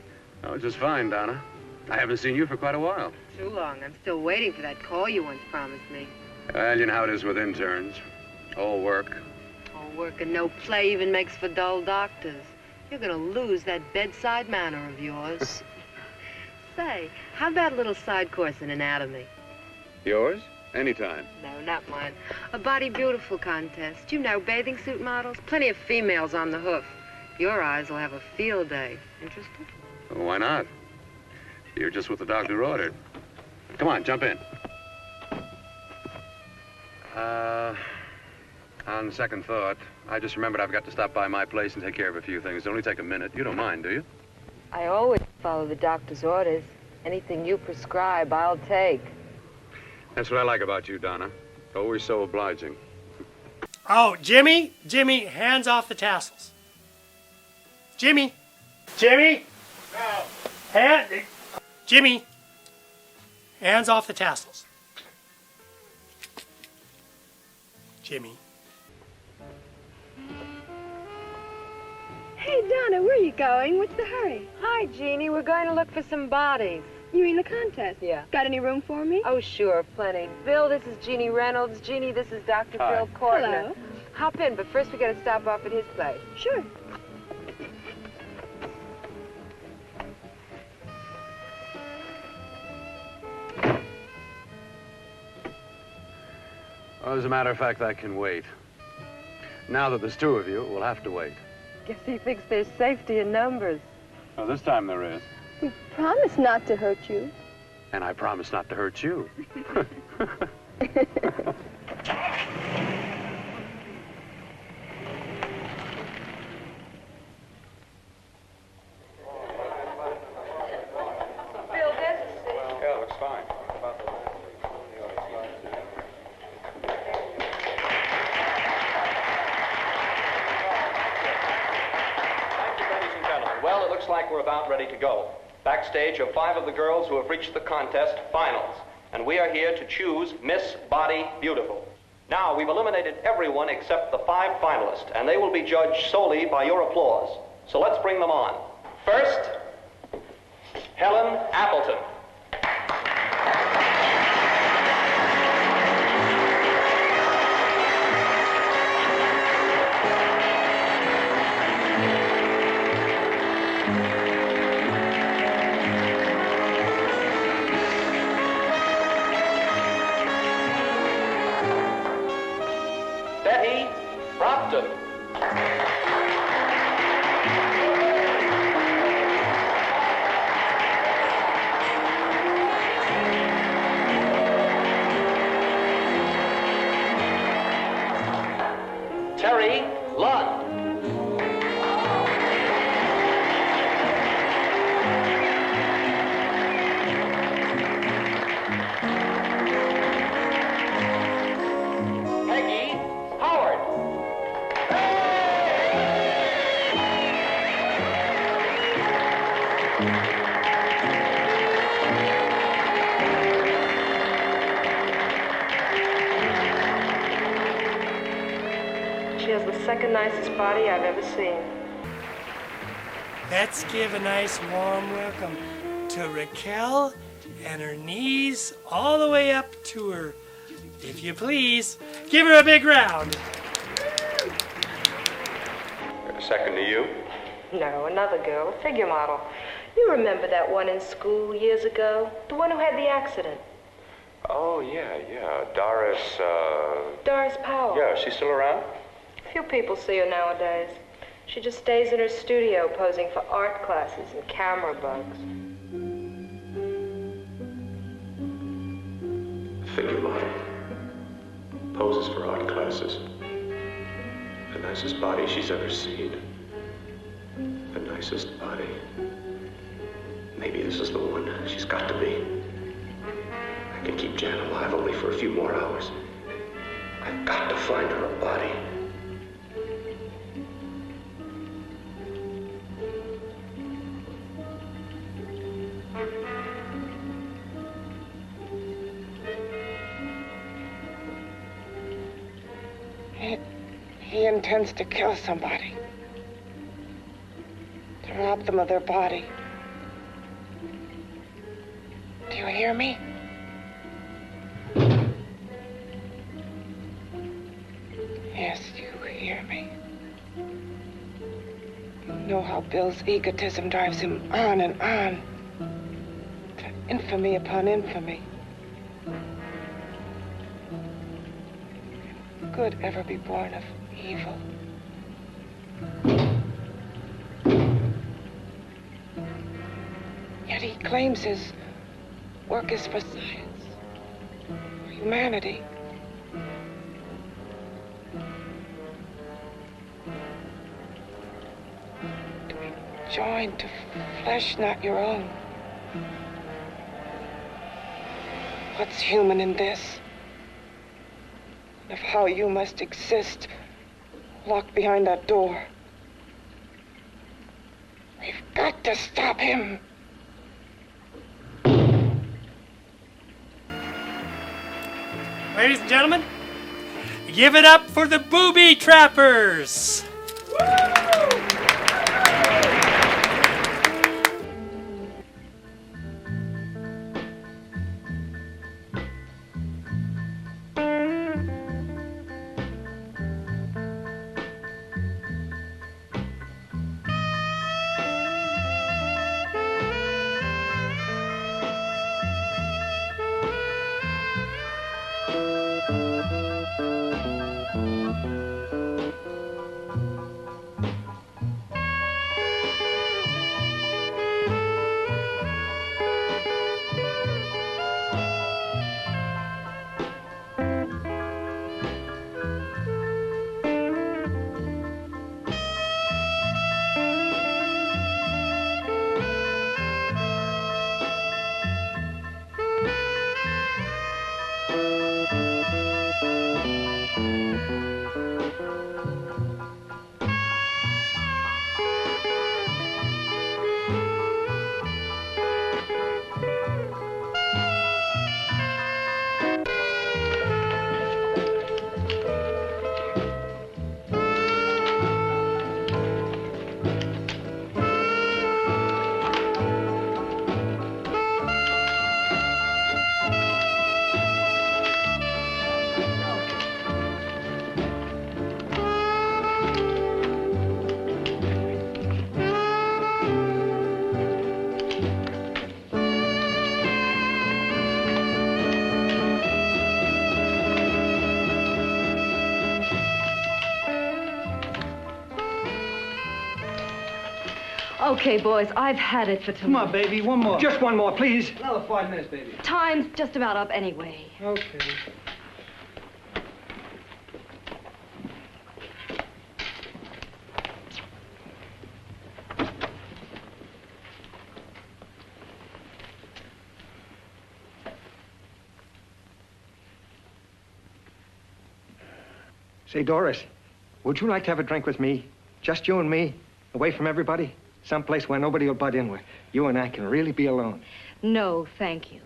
[SPEAKER 5] Oh, just fine, Donna. I haven't seen you for quite a while.
[SPEAKER 11] Too long. I'm still waiting for that call you once promised me.
[SPEAKER 5] Well, you know how it is with interns. All work.
[SPEAKER 11] All work and no play even makes for dull doctors. You're gonna lose that bedside manner of yours. Say, how about a little side course in anatomy?
[SPEAKER 5] Yours? Anytime.
[SPEAKER 11] No, not mine. A Body Beautiful contest. You know, bathing suit models. Plenty of females on the hoof. Your eyes will have a field day. Interested?
[SPEAKER 5] Well, why not? You're just what the doctor ordered. Come on, jump in. On second thought, I just remembered I've got to stop by my place and take care of a few things. It'll only take a minute. You don't mind, do you?
[SPEAKER 11] I always follow the doctor's orders. Anything you prescribe, I'll take.
[SPEAKER 5] That's what I like about you, Donna. Always so obliging.
[SPEAKER 1] Oh, Jimmy, hands off the tassels. Jimmy. Jimmy, hands off the tassels. Jimmy.
[SPEAKER 12] Hey, Donna, where are you going? What's the hurry?
[SPEAKER 11] Hi, Jeannie. We're going to look for some bodies.
[SPEAKER 12] You mean the contest?
[SPEAKER 11] Yeah.
[SPEAKER 12] Got any room for me?
[SPEAKER 11] Oh, sure, plenty. Bill, this is Jeannie Reynolds. Jeannie, this is Dr.
[SPEAKER 5] Hi.
[SPEAKER 11] Bill Cortner.
[SPEAKER 12] Hello.
[SPEAKER 11] Hop in, but first we got to stop off at his place.
[SPEAKER 12] Sure.
[SPEAKER 5] Well, as a matter of fact, I can wait. Now that there's two of you, we'll have to wait.
[SPEAKER 11] Guess he thinks there's safety in numbers.
[SPEAKER 5] Well, this time there is.
[SPEAKER 12] We promise not to hurt you.
[SPEAKER 5] And I promise not to hurt you.
[SPEAKER 11] Bill, this is...
[SPEAKER 5] Yeah, looks fine.
[SPEAKER 13] Ladies and gentlemen, well, it looks like we're about ready to go. Backstage are 5 of the girls who have reached the contest finals, and we are here to choose Miss Body Beautiful. Now, we've eliminated everyone except the 5 finalists, and they will be judged solely by your applause. So let's bring them on. First, Helen Appleton. Betty Brockton. Terry Lund. Peggy Howard.
[SPEAKER 10] She has the second nicest body I've ever seen.
[SPEAKER 1] Let's give a nice warm welcome to Raquel and her knees all the way up to her. If you please, give her a big round.
[SPEAKER 5] Second to you.
[SPEAKER 10] No, another girl, a figure model. You remember that one in school years ago? The one who had the accident.
[SPEAKER 5] Oh, yeah. Doris,
[SPEAKER 10] Doris Powell.
[SPEAKER 5] Yeah, is she still around?
[SPEAKER 10] Few people see her nowadays. She just stays in her studio posing for art classes and camera bugs.
[SPEAKER 6] Figure model. Poses for art classes. The nicest body she's ever seen. The nicest body. Maybe this is the one. She's got to be. I can keep Jan alive only for a few more hours. I've got to find her a body.
[SPEAKER 10] He intends to kill somebody. rob them of their body. Do you hear me? Yes, you hear me. You know how Bill's egotism drives him on and on to infamy upon infamy. Can good ever be born of evil? Yet he claims his work is for science, for humanity. To be joined to flesh not your own. What's human in this? And of how you must exist locked behind that door. We've got to stop him.
[SPEAKER 1] Ladies and gentlemen, give it up for the Booby Trappers!
[SPEAKER 14] Okay, boys, I've had it for tonight.
[SPEAKER 3] Come on, baby, one more. Just one more, please. Another 5 minutes, baby.
[SPEAKER 14] Time's just about up anyway.
[SPEAKER 3] Okay. Say, Doris, would you like to have a drink with me? Just you and me, away from everybody? Someplace where nobody will butt in, where you and I can really be alone.
[SPEAKER 14] No, thank you.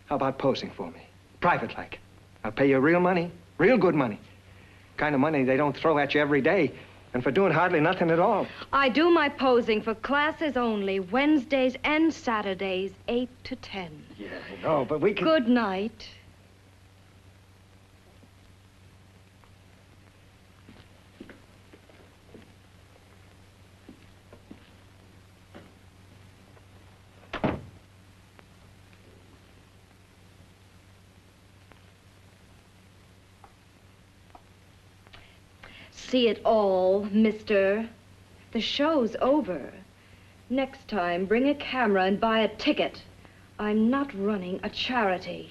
[SPEAKER 3] How about posing for me? Private like. I'll pay you real money, real good money. Kind of money they don't throw at you every day, and for doing hardly nothing at all.
[SPEAKER 14] I do my posing for classes only, Wednesdays and Saturdays, 8 to 10.
[SPEAKER 3] Yeah, I know, but we can...
[SPEAKER 14] Good night. See it all, mister. The show's over. Next time, bring a camera and buy a ticket. I'm not running a charity.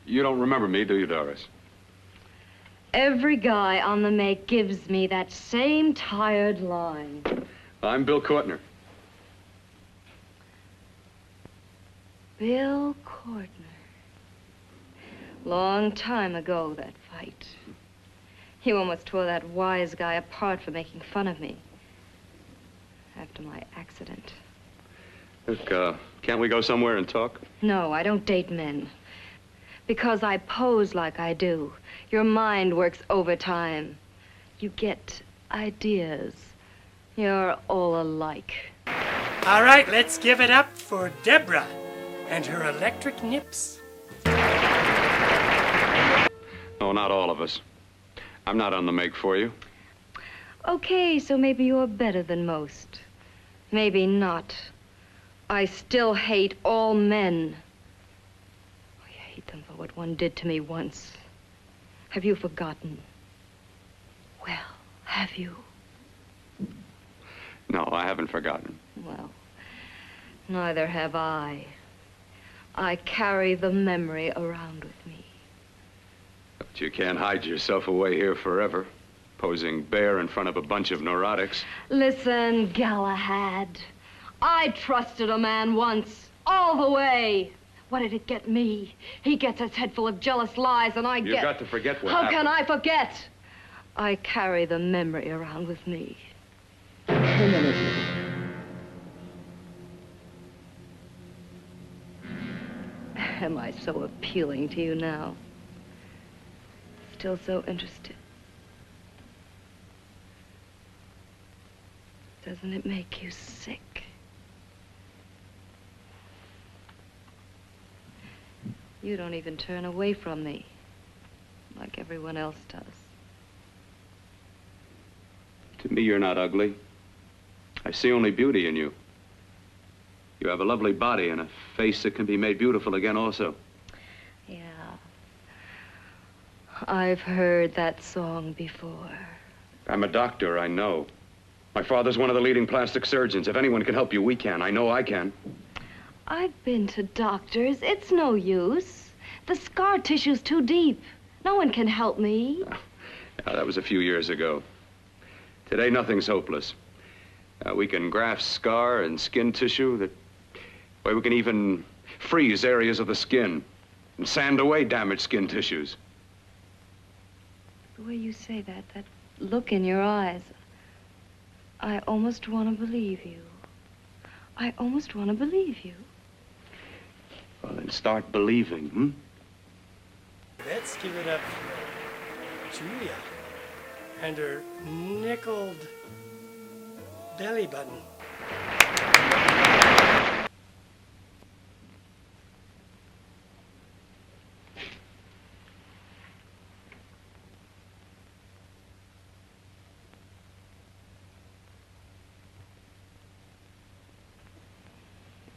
[SPEAKER 5] You don't remember me, do you, Doris?
[SPEAKER 14] Every guy on the make gives me that same tired line.
[SPEAKER 5] I'm Bill Courtner.
[SPEAKER 14] Bill Courtner. Long time ago, that fight. You almost tore that wise guy apart for making fun of me. After my accident.
[SPEAKER 5] Look, can't we go somewhere and talk?
[SPEAKER 14] No, I don't date men. Because I pose like I do, your mind works overtime. You get ideas. You're all alike.
[SPEAKER 1] All right, let's give it up for Deborah and her electric nips.
[SPEAKER 5] Oh, not all of us. I'm not on the make for you.
[SPEAKER 14] Okay, so maybe you're better than most. Maybe not. I still hate all men. I hate them for what one did to me once. Have you forgotten? Well, have you?
[SPEAKER 5] No, I haven't forgotten.
[SPEAKER 14] Well, neither have I. I carry the memory around with me.
[SPEAKER 5] But you can't hide yourself away here forever, posing bare in front of a bunch of neurotics.
[SPEAKER 14] Listen, Galahad. I trusted a man once, all the way. What did it get me? He gets his head full of jealous lies, and I get...
[SPEAKER 5] You've got to forget what
[SPEAKER 14] How
[SPEAKER 5] happened.
[SPEAKER 14] can I forget? I carry the memory around with me. Permanently. Am I so appealing to you now? Still so interested? Doesn't it make you sick? You don't even turn away from me, like everyone else does.
[SPEAKER 5] To me, you're not ugly. I see only beauty in you. You have a lovely body and a face that can be made beautiful again also.
[SPEAKER 14] Yeah. I've heard that song before.
[SPEAKER 5] I'm a doctor, I know. My father's one of the leading plastic surgeons. If anyone can help you, we can. I know I can.
[SPEAKER 14] I've been to doctors. It's no use. The scar tissue's too deep. No one can help me.
[SPEAKER 5] That was a few years ago. Today, nothing's hopeless. We can graft scar and skin tissue. We can even freeze areas of the skin and sand away damaged skin tissues.
[SPEAKER 14] The way you say that look in your eyes, I almost want to believe you. I almost want to believe you.
[SPEAKER 5] Well, then start believing, hmm?
[SPEAKER 1] Let's give it up for Julia and her nickeled belly button.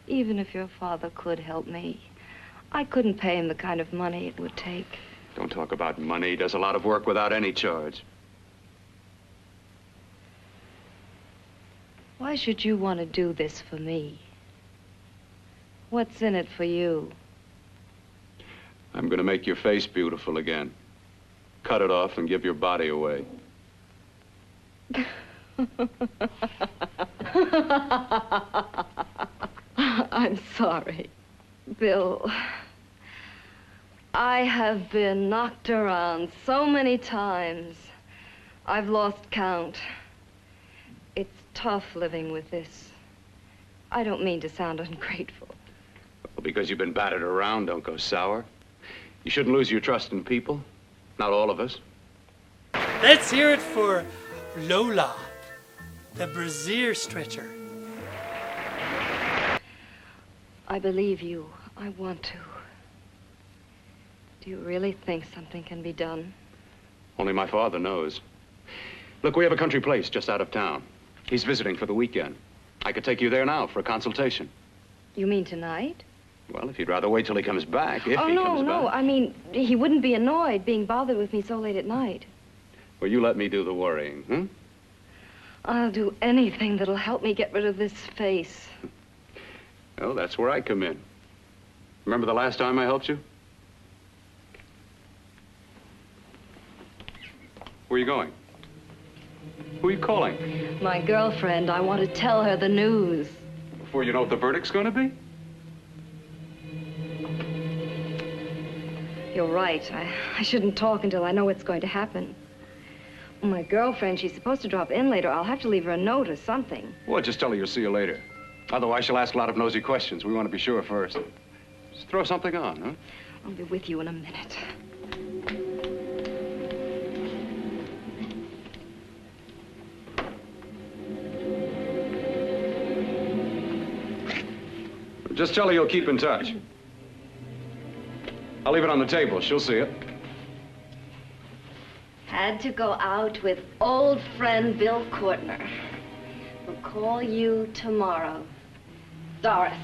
[SPEAKER 14] Even if your father could help me, I couldn't pay him the kind of money it would take.
[SPEAKER 5] Don't talk about money. He does a lot of work without any charge.
[SPEAKER 14] Why should you want to do this for me? What's in it for you?
[SPEAKER 5] I'm going to make your face beautiful again. Cut it off and give your body away.
[SPEAKER 14] I'm sorry, Bill. I have been knocked around so many times. I've lost count. It's tough living with this. I don't mean to sound ungrateful.
[SPEAKER 5] Well, because you've been battered around, don't go sour. You shouldn't lose your trust in people. Not all of us.
[SPEAKER 1] Let's hear it for Lola, the brassiere stretcher.
[SPEAKER 14] I believe you. I want to. Do you really think something can be done?
[SPEAKER 5] Only my father knows. Look, we have a country place just out of town. He's visiting for the weekend. I could take you there now for a consultation.
[SPEAKER 14] You mean tonight?
[SPEAKER 5] Well, if you'd rather wait till he comes back, if he comes
[SPEAKER 14] no.
[SPEAKER 5] back.
[SPEAKER 14] I mean, he wouldn't be annoyed being bothered with me so late at night.
[SPEAKER 5] Well, you let me do the worrying, hmm?
[SPEAKER 14] I'll do anything that'll help me get rid of this face.
[SPEAKER 5] Well, that's where I come in. Remember the last time I helped you? Where are you going? Who are you calling?
[SPEAKER 14] My girlfriend. I want to tell her the news.
[SPEAKER 5] Before you know what the verdict's going to be?
[SPEAKER 14] You're right. I shouldn't talk until I know what's going to happen. My girlfriend, she's supposed to drop in later. I'll have to leave her a note or something.
[SPEAKER 5] Well, just tell her you'll see you later. Otherwise, she'll ask a lot of nosy questions. We want to be sure first. Just throw something on, huh?
[SPEAKER 14] I'll be with you in a minute.
[SPEAKER 5] Just tell her you'll keep in touch. I'll leave it on the table. She'll see it.
[SPEAKER 14] Had to go out with old friend Bill Courtner. We'll call you tomorrow. Doris.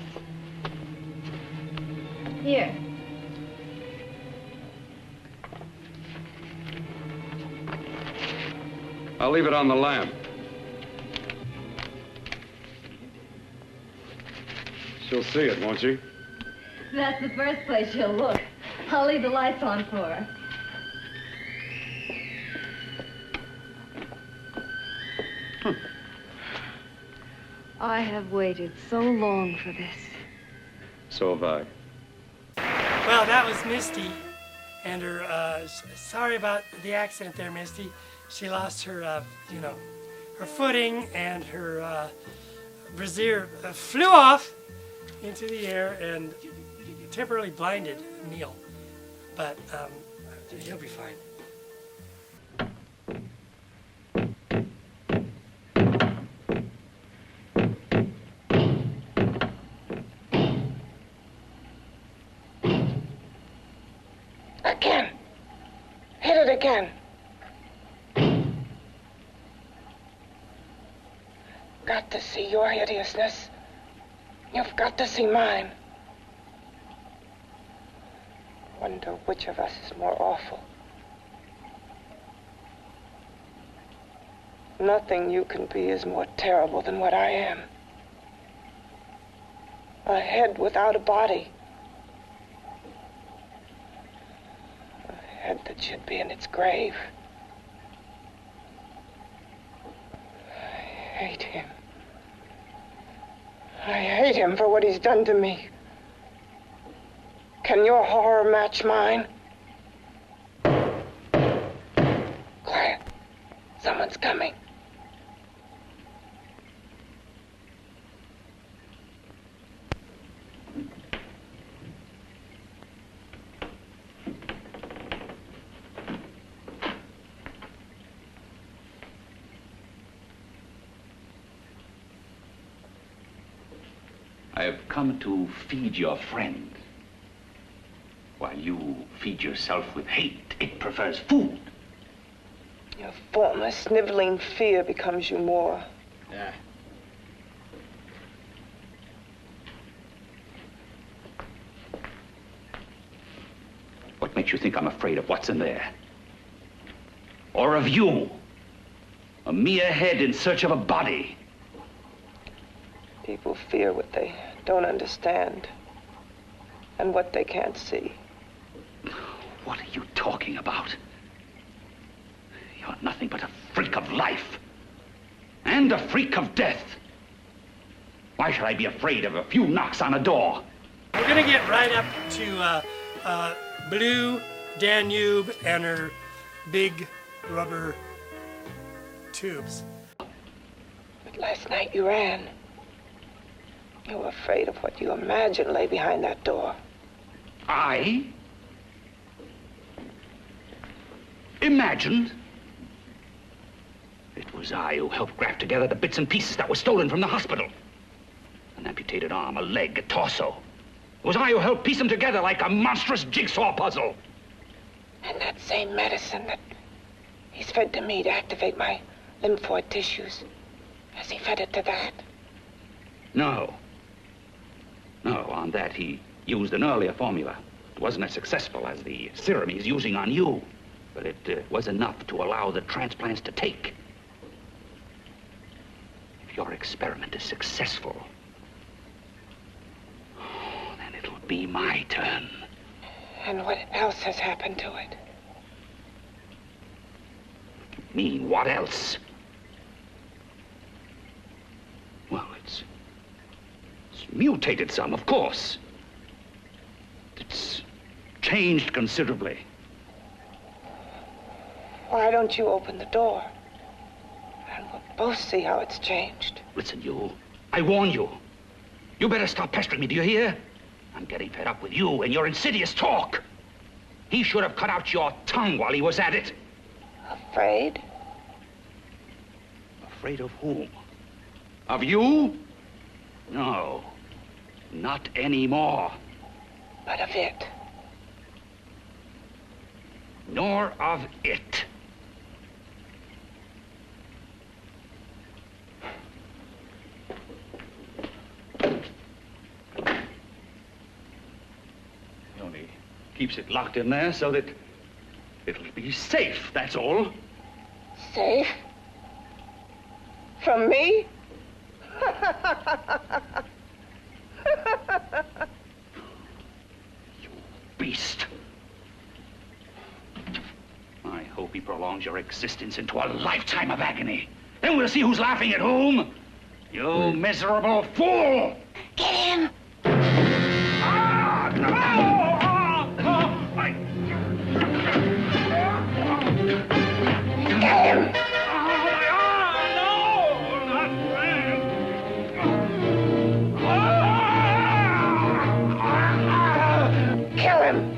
[SPEAKER 14] Here.
[SPEAKER 5] I'll leave it on the lamp. She'll see it, won't she?
[SPEAKER 14] That's the first place she'll look. I'll leave the lights on for her. I have waited so long for this.
[SPEAKER 5] So have I.
[SPEAKER 1] Well, that was Misty, and her, sorry about the accident there, Misty. She lost her, you know, her footing, and her brassiere flew off into the air and temporarily blinded Neil. But he'll be fine.
[SPEAKER 10] Again. Hit it again. Got to see your hideousness. You've got to see mine. Wonder which of us is more awful. Nothing you can be is more terrible than what I am. A head without a body. A head that should be in its grave. I hate him. I hate him for what he's done to me. Can your horror match mine? Quiet. Someone's coming.
[SPEAKER 8] I have come to feed your friend. While you feed yourself with hate, it prefers food.
[SPEAKER 10] Your former sniveling fear becomes you more.
[SPEAKER 8] Yeah. What makes you think I'm afraid of what's in there? Or of you? A mere head in search of a body.
[SPEAKER 10] People fear what they don't understand and what they can't see.
[SPEAKER 8] What are you talking about? You're nothing but a freak of life and a freak of death. Why should I be afraid of a few knocks on a door?
[SPEAKER 1] We're gonna get right up to Blue Danube and her big rubber tubes.
[SPEAKER 10] But last night you ran. You were afraid of what you imagined lay behind that door.
[SPEAKER 8] I? Imagined? It was I who helped graft together the bits and pieces that were stolen from the hospital. An amputated arm, a leg, a torso. It was I who helped piece them together like a monstrous jigsaw puzzle.
[SPEAKER 10] And that same medicine that he's fed to me to activate my lymphoid tissues, has he fed it to that?
[SPEAKER 8] No. No, on that he used an earlier formula. It wasn't as successful as the serum he's using on you, but it was enough to allow the transplants to take. If your experiment is successful, then it'll be my turn.
[SPEAKER 10] And what else has happened to it?
[SPEAKER 8] Mean what else? Well, it's mutated some, of course. It's changed considerably.
[SPEAKER 10] Why don't you open the door? And we'll both see how it's changed.
[SPEAKER 8] Listen, you. I warn you. You better stop pestering me, do you hear? I'm getting fed up with you and your insidious talk. He should have cut out your tongue while he was at it.
[SPEAKER 10] Afraid?
[SPEAKER 8] Afraid of whom? Of you? No. Not anymore.
[SPEAKER 10] But of it.
[SPEAKER 8] Nor of it. He only keeps it locked in there so that it'll be safe, that's all.
[SPEAKER 10] Safe? From me?
[SPEAKER 8] Beast. I hope he prolongs your existence into a lifetime of agony. Then we'll see who's laughing at whom. You miserable fool!
[SPEAKER 10] Get him! Get him! Kill him!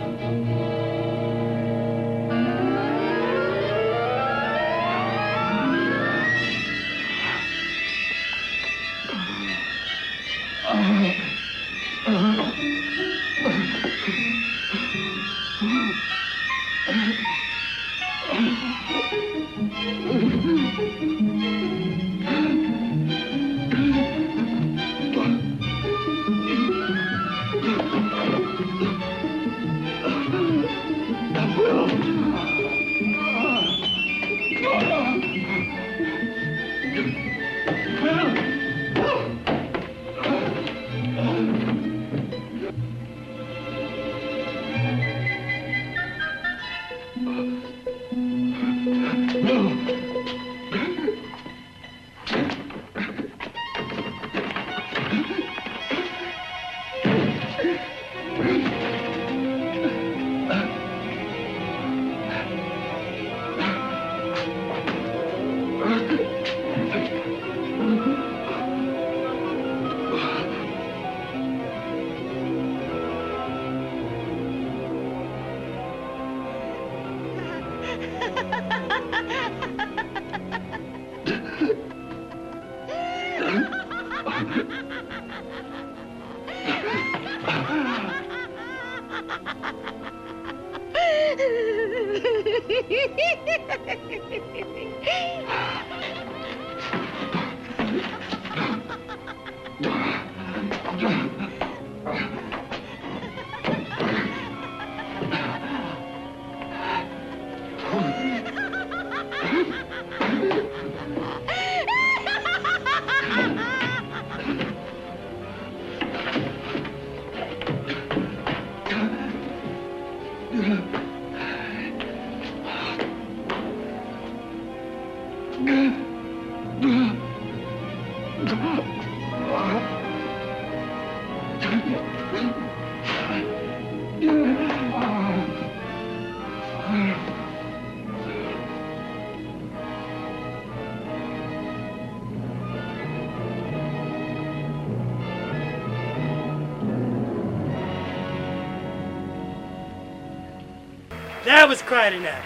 [SPEAKER 1] That was quite enough.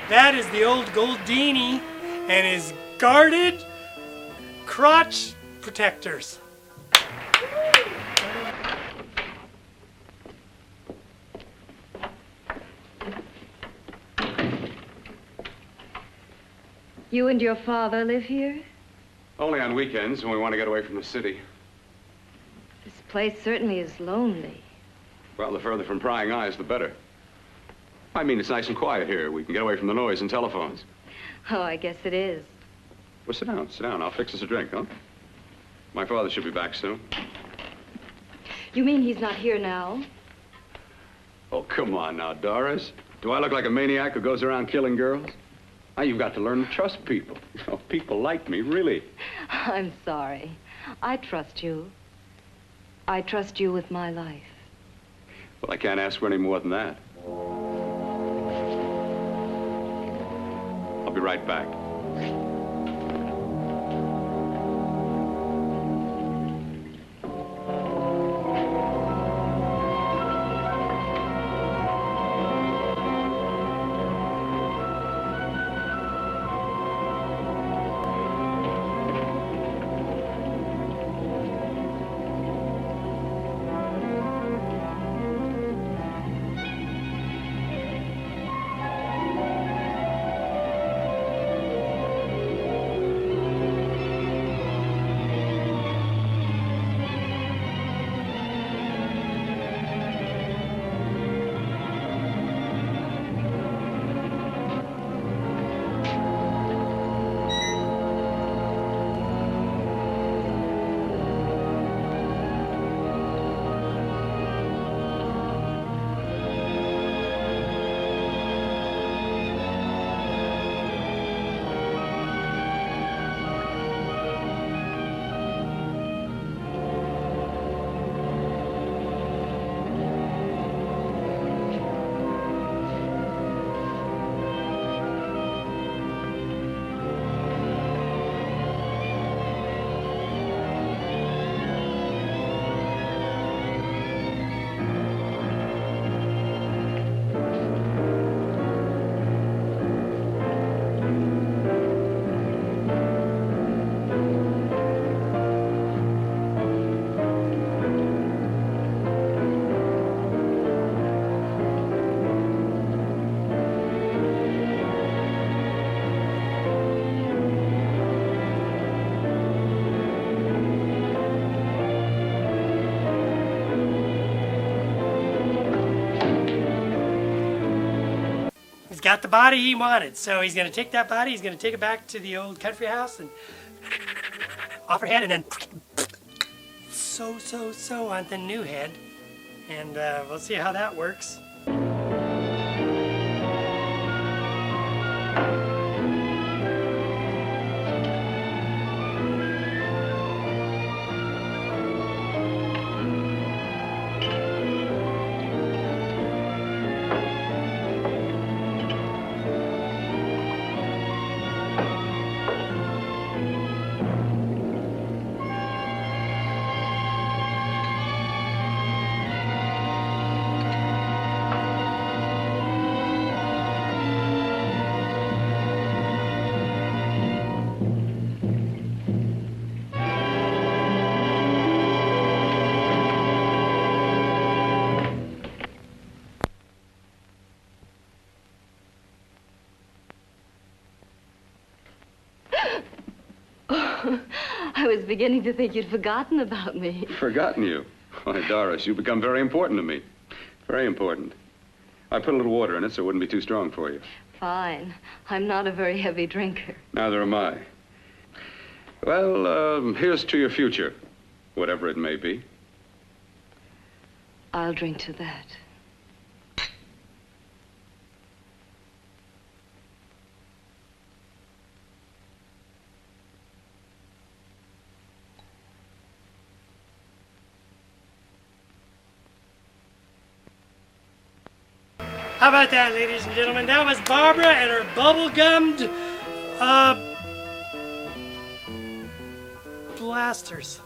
[SPEAKER 1] That is the old Goldini and his guarded crotch protectors.
[SPEAKER 14] You and your father live here?
[SPEAKER 5] Only on weekends when we want to get away from the city.
[SPEAKER 14] This place certainly is lonely.
[SPEAKER 5] Well, the further from prying eyes, the better. I mean, it's nice and quiet here. We can get away from the noise and telephones.
[SPEAKER 14] Oh, I guess it is.
[SPEAKER 5] Well, sit down, sit down. I'll fix us a drink, huh? My father should be back soon.
[SPEAKER 14] You mean he's not here now?
[SPEAKER 5] Oh, come on now, Doris. Do I look like a maniac who goes around killing girls? Now, you've got to learn to trust people. You know, people like me, really.
[SPEAKER 14] I'm sorry. I trust you. I trust you with my life.
[SPEAKER 5] Well, I can't ask for any more than that. I'll be right back.
[SPEAKER 1] He's got the body he wanted, so he's going to take that body, he's going to take it back to the old country house and off her head, and then so on the new head. And we'll see how that works.
[SPEAKER 14] I was beginning to think you'd forgotten about me.
[SPEAKER 5] Forgotten you? Why, Doris, you've become very important to me. Very important. I put a little water in it so it wouldn't be too strong for you.
[SPEAKER 14] Fine. I'm not a very heavy drinker.
[SPEAKER 5] Neither am I. Well, here's to your future, whatever it may be.
[SPEAKER 14] I'll drink to that.
[SPEAKER 1] How about that, ladies and gentlemen? That was Barbara and her bubble-gummed, blasters.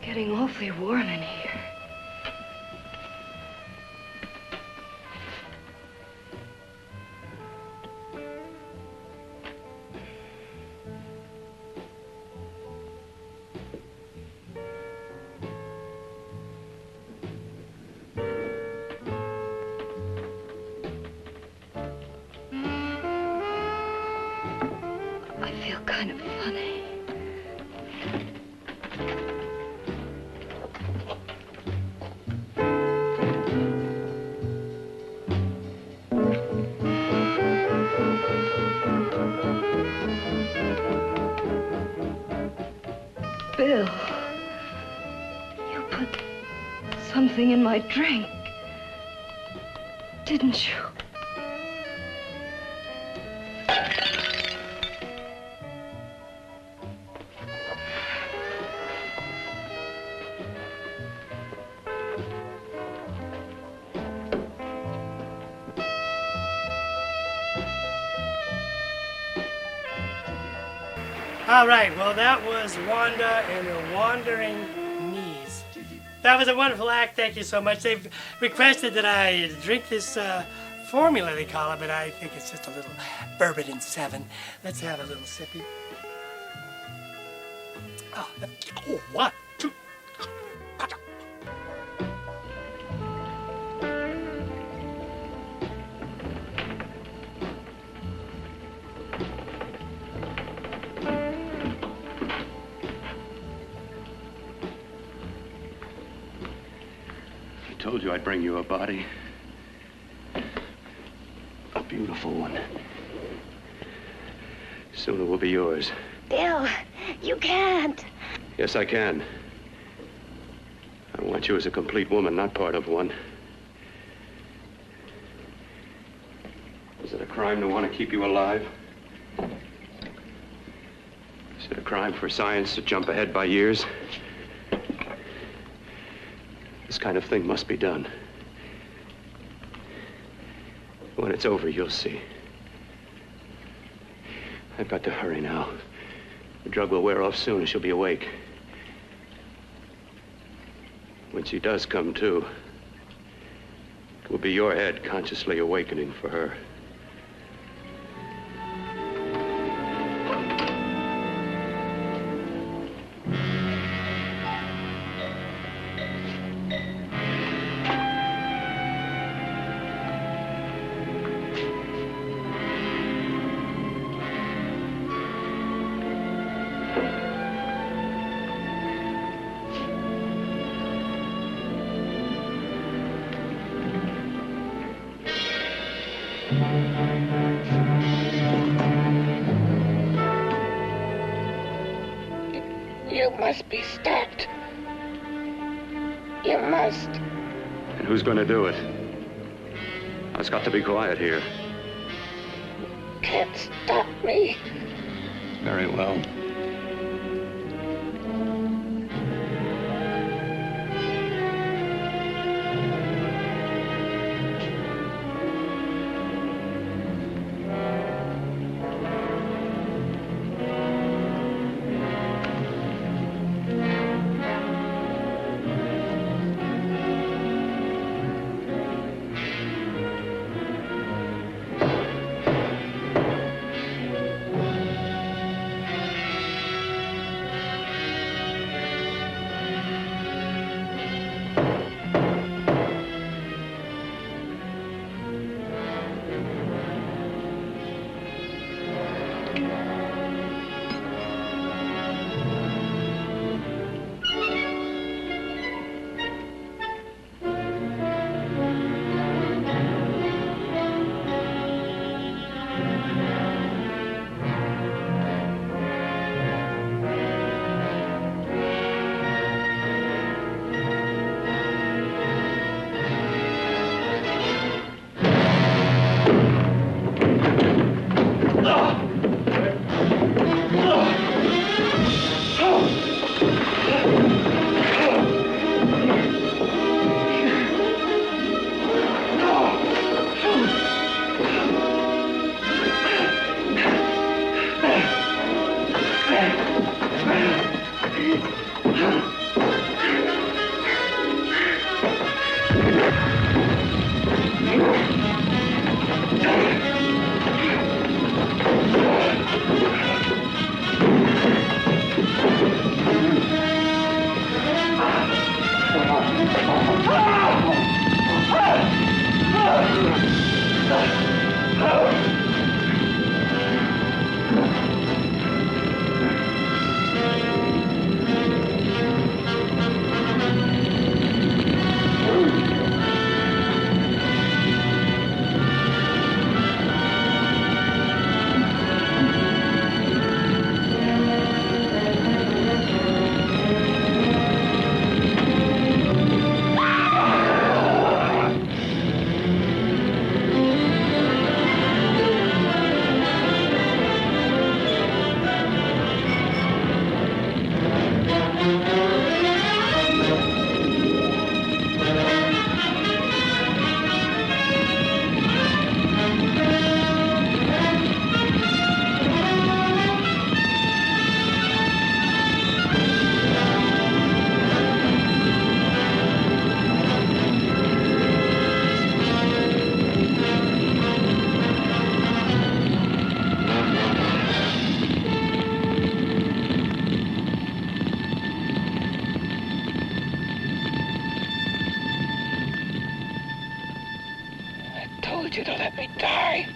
[SPEAKER 14] Getting awfully warm in here. I feel kind of funny. Bill, you put something in my drink, didn't you?
[SPEAKER 1] All right, well, that was Wanda and her wandering knees. That was a wonderful act. Thank you so much. They've requested that I drink this formula, they call it, but I think it's just a little bourbon in 7. Let's have a little sippy. Oh, 1, 2.
[SPEAKER 5] I told you I'd bring you a body. A beautiful one. Soon it will be yours.
[SPEAKER 9] Bill, you can't.
[SPEAKER 5] Yes, I can. I want you as a complete woman, not part of one. Is it a crime to want to keep you alive? Is it a crime for science to jump ahead by years? This kind of thing must be done. When it's over, you'll see. I've got to hurry now. The drug will wear off soon and she'll be awake. When she does come to,
[SPEAKER 6] will be your head consciously awakening for her.
[SPEAKER 10] You must be stopped. You must.
[SPEAKER 6] And who's going to do it? It's got to be quiet here.
[SPEAKER 10] Can't stop me.
[SPEAKER 6] Very well.
[SPEAKER 10] told you to let me die.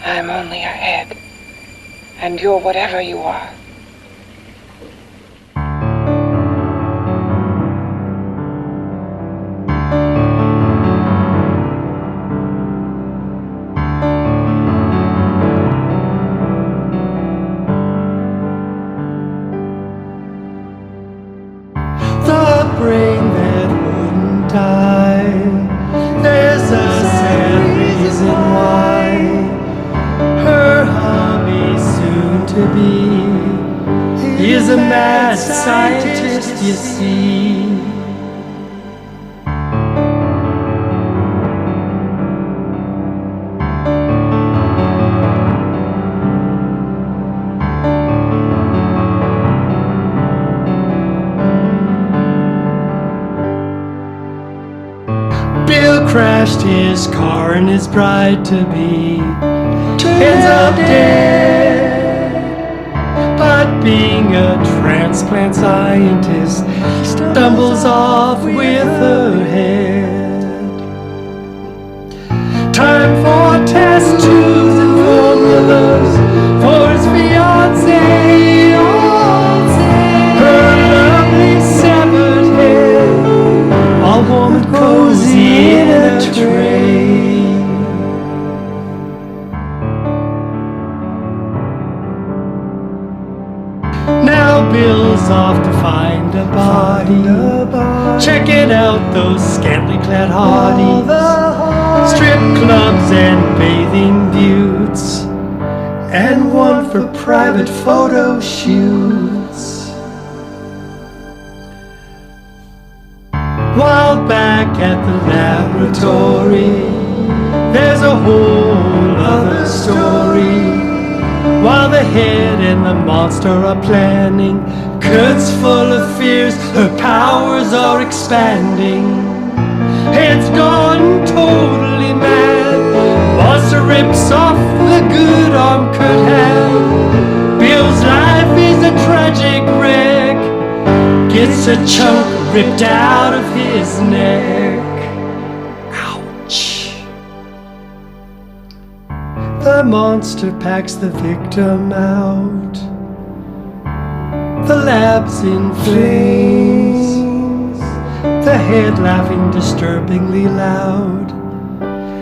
[SPEAKER 10] I'm only a head, and you're whatever you are.
[SPEAKER 1] scientist, you see. Bill crashed his car and his bride-to-be ends up dead. But being a transplant scientist, stumbles off with her head. Time for test tubes and formulas for his fiancée. Her lovely severed head, all warm and cozy in a tray. Now Bill's off to find a body, checking out those scantily clad hotties, strip clubs and bathing buttes, and one for private photo shoots. While back at the laboratory, there's a whole other story. While the head and the monster are planning, Kurt's full of fears, her powers are expanding. Head's gone totally mad, monster rips off the good arm Kurt had. Bill's life is a tragic wreck, gets a chunk ripped out of his neck. The monster packs the victim out. The lab's in flames, the head laughing disturbingly loud.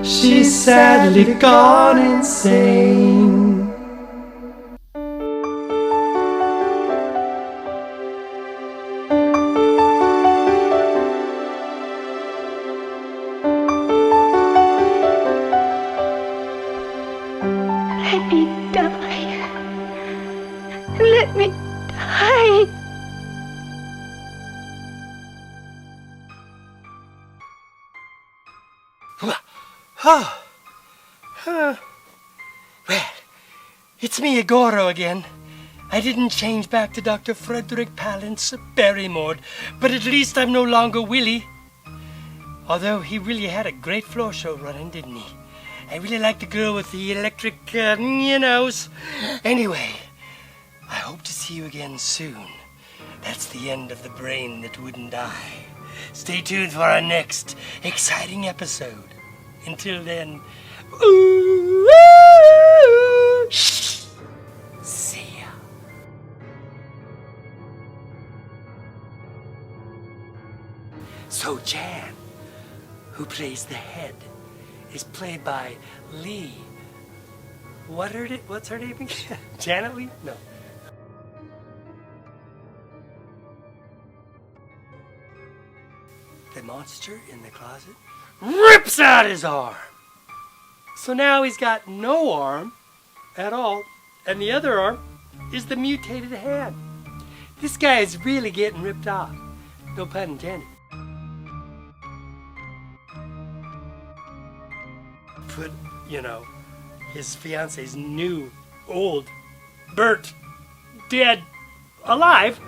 [SPEAKER 1] She's sadly gone insane.
[SPEAKER 12] Let me die. Let me die.
[SPEAKER 1] Well, it's me, Igorro, again. I didn't change back to Dr. Frederick Palance Barrymore, but at least I'm no longer Willie. Although he really had a great floor show running, didn't he? I really like the girl with the electric, nose. Anyway, I hope to see you again soon. That's the end of the brain that wouldn't die. Stay tuned for our next exciting episode. Until then, ooh, ooh, shh. See ya. So Jan, who plays the head, is played by Lee. What's her name again? Janet Lee? No. The monster in the closet rips out his arm. So now he's got no arm at all, and the other arm is the mutated hand. This guy is really getting ripped off. No pun intended. Put, his fiance's new, old, burnt, dead, alive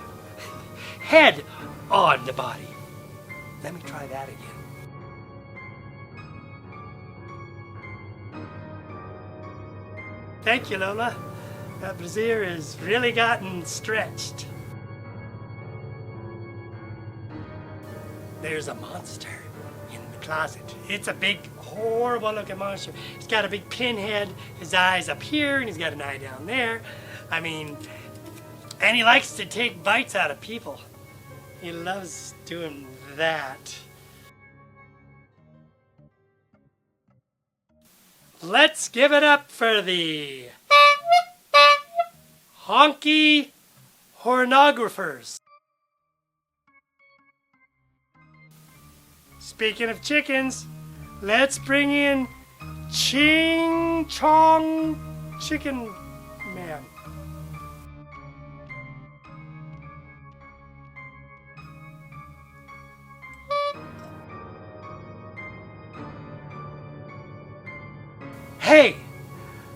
[SPEAKER 1] head on the body. Let me try that again. Thank you, Lola. That brassiere has really gotten stretched. There's a monster in the closet. It's a big, horrible looking monster. He's got a big pinhead. His eye's up here and he's got an eye down there. And he likes to take bites out of people. He loves doing that. Let's give it up for the honky hornographers. Speaking of chickens, let's bring in Ching Chong Chicken Man. Hey,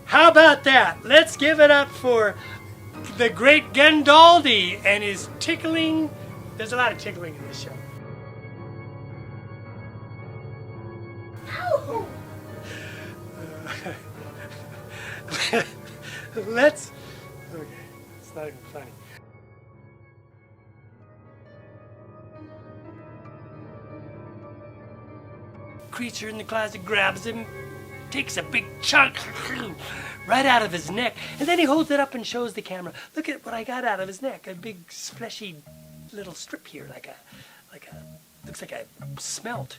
[SPEAKER 1] how about that? Let's give it up for the great Gandaldi and his tickling. There's a lot of tickling in this show. Let's. Okay, it's not even funny. Creature in the closet grabs him, takes a big chunk right out of his neck, and then he holds it up and shows the camera. Look at what I got out of his neck. A big fleshy little strip here, like a looks like a smelt.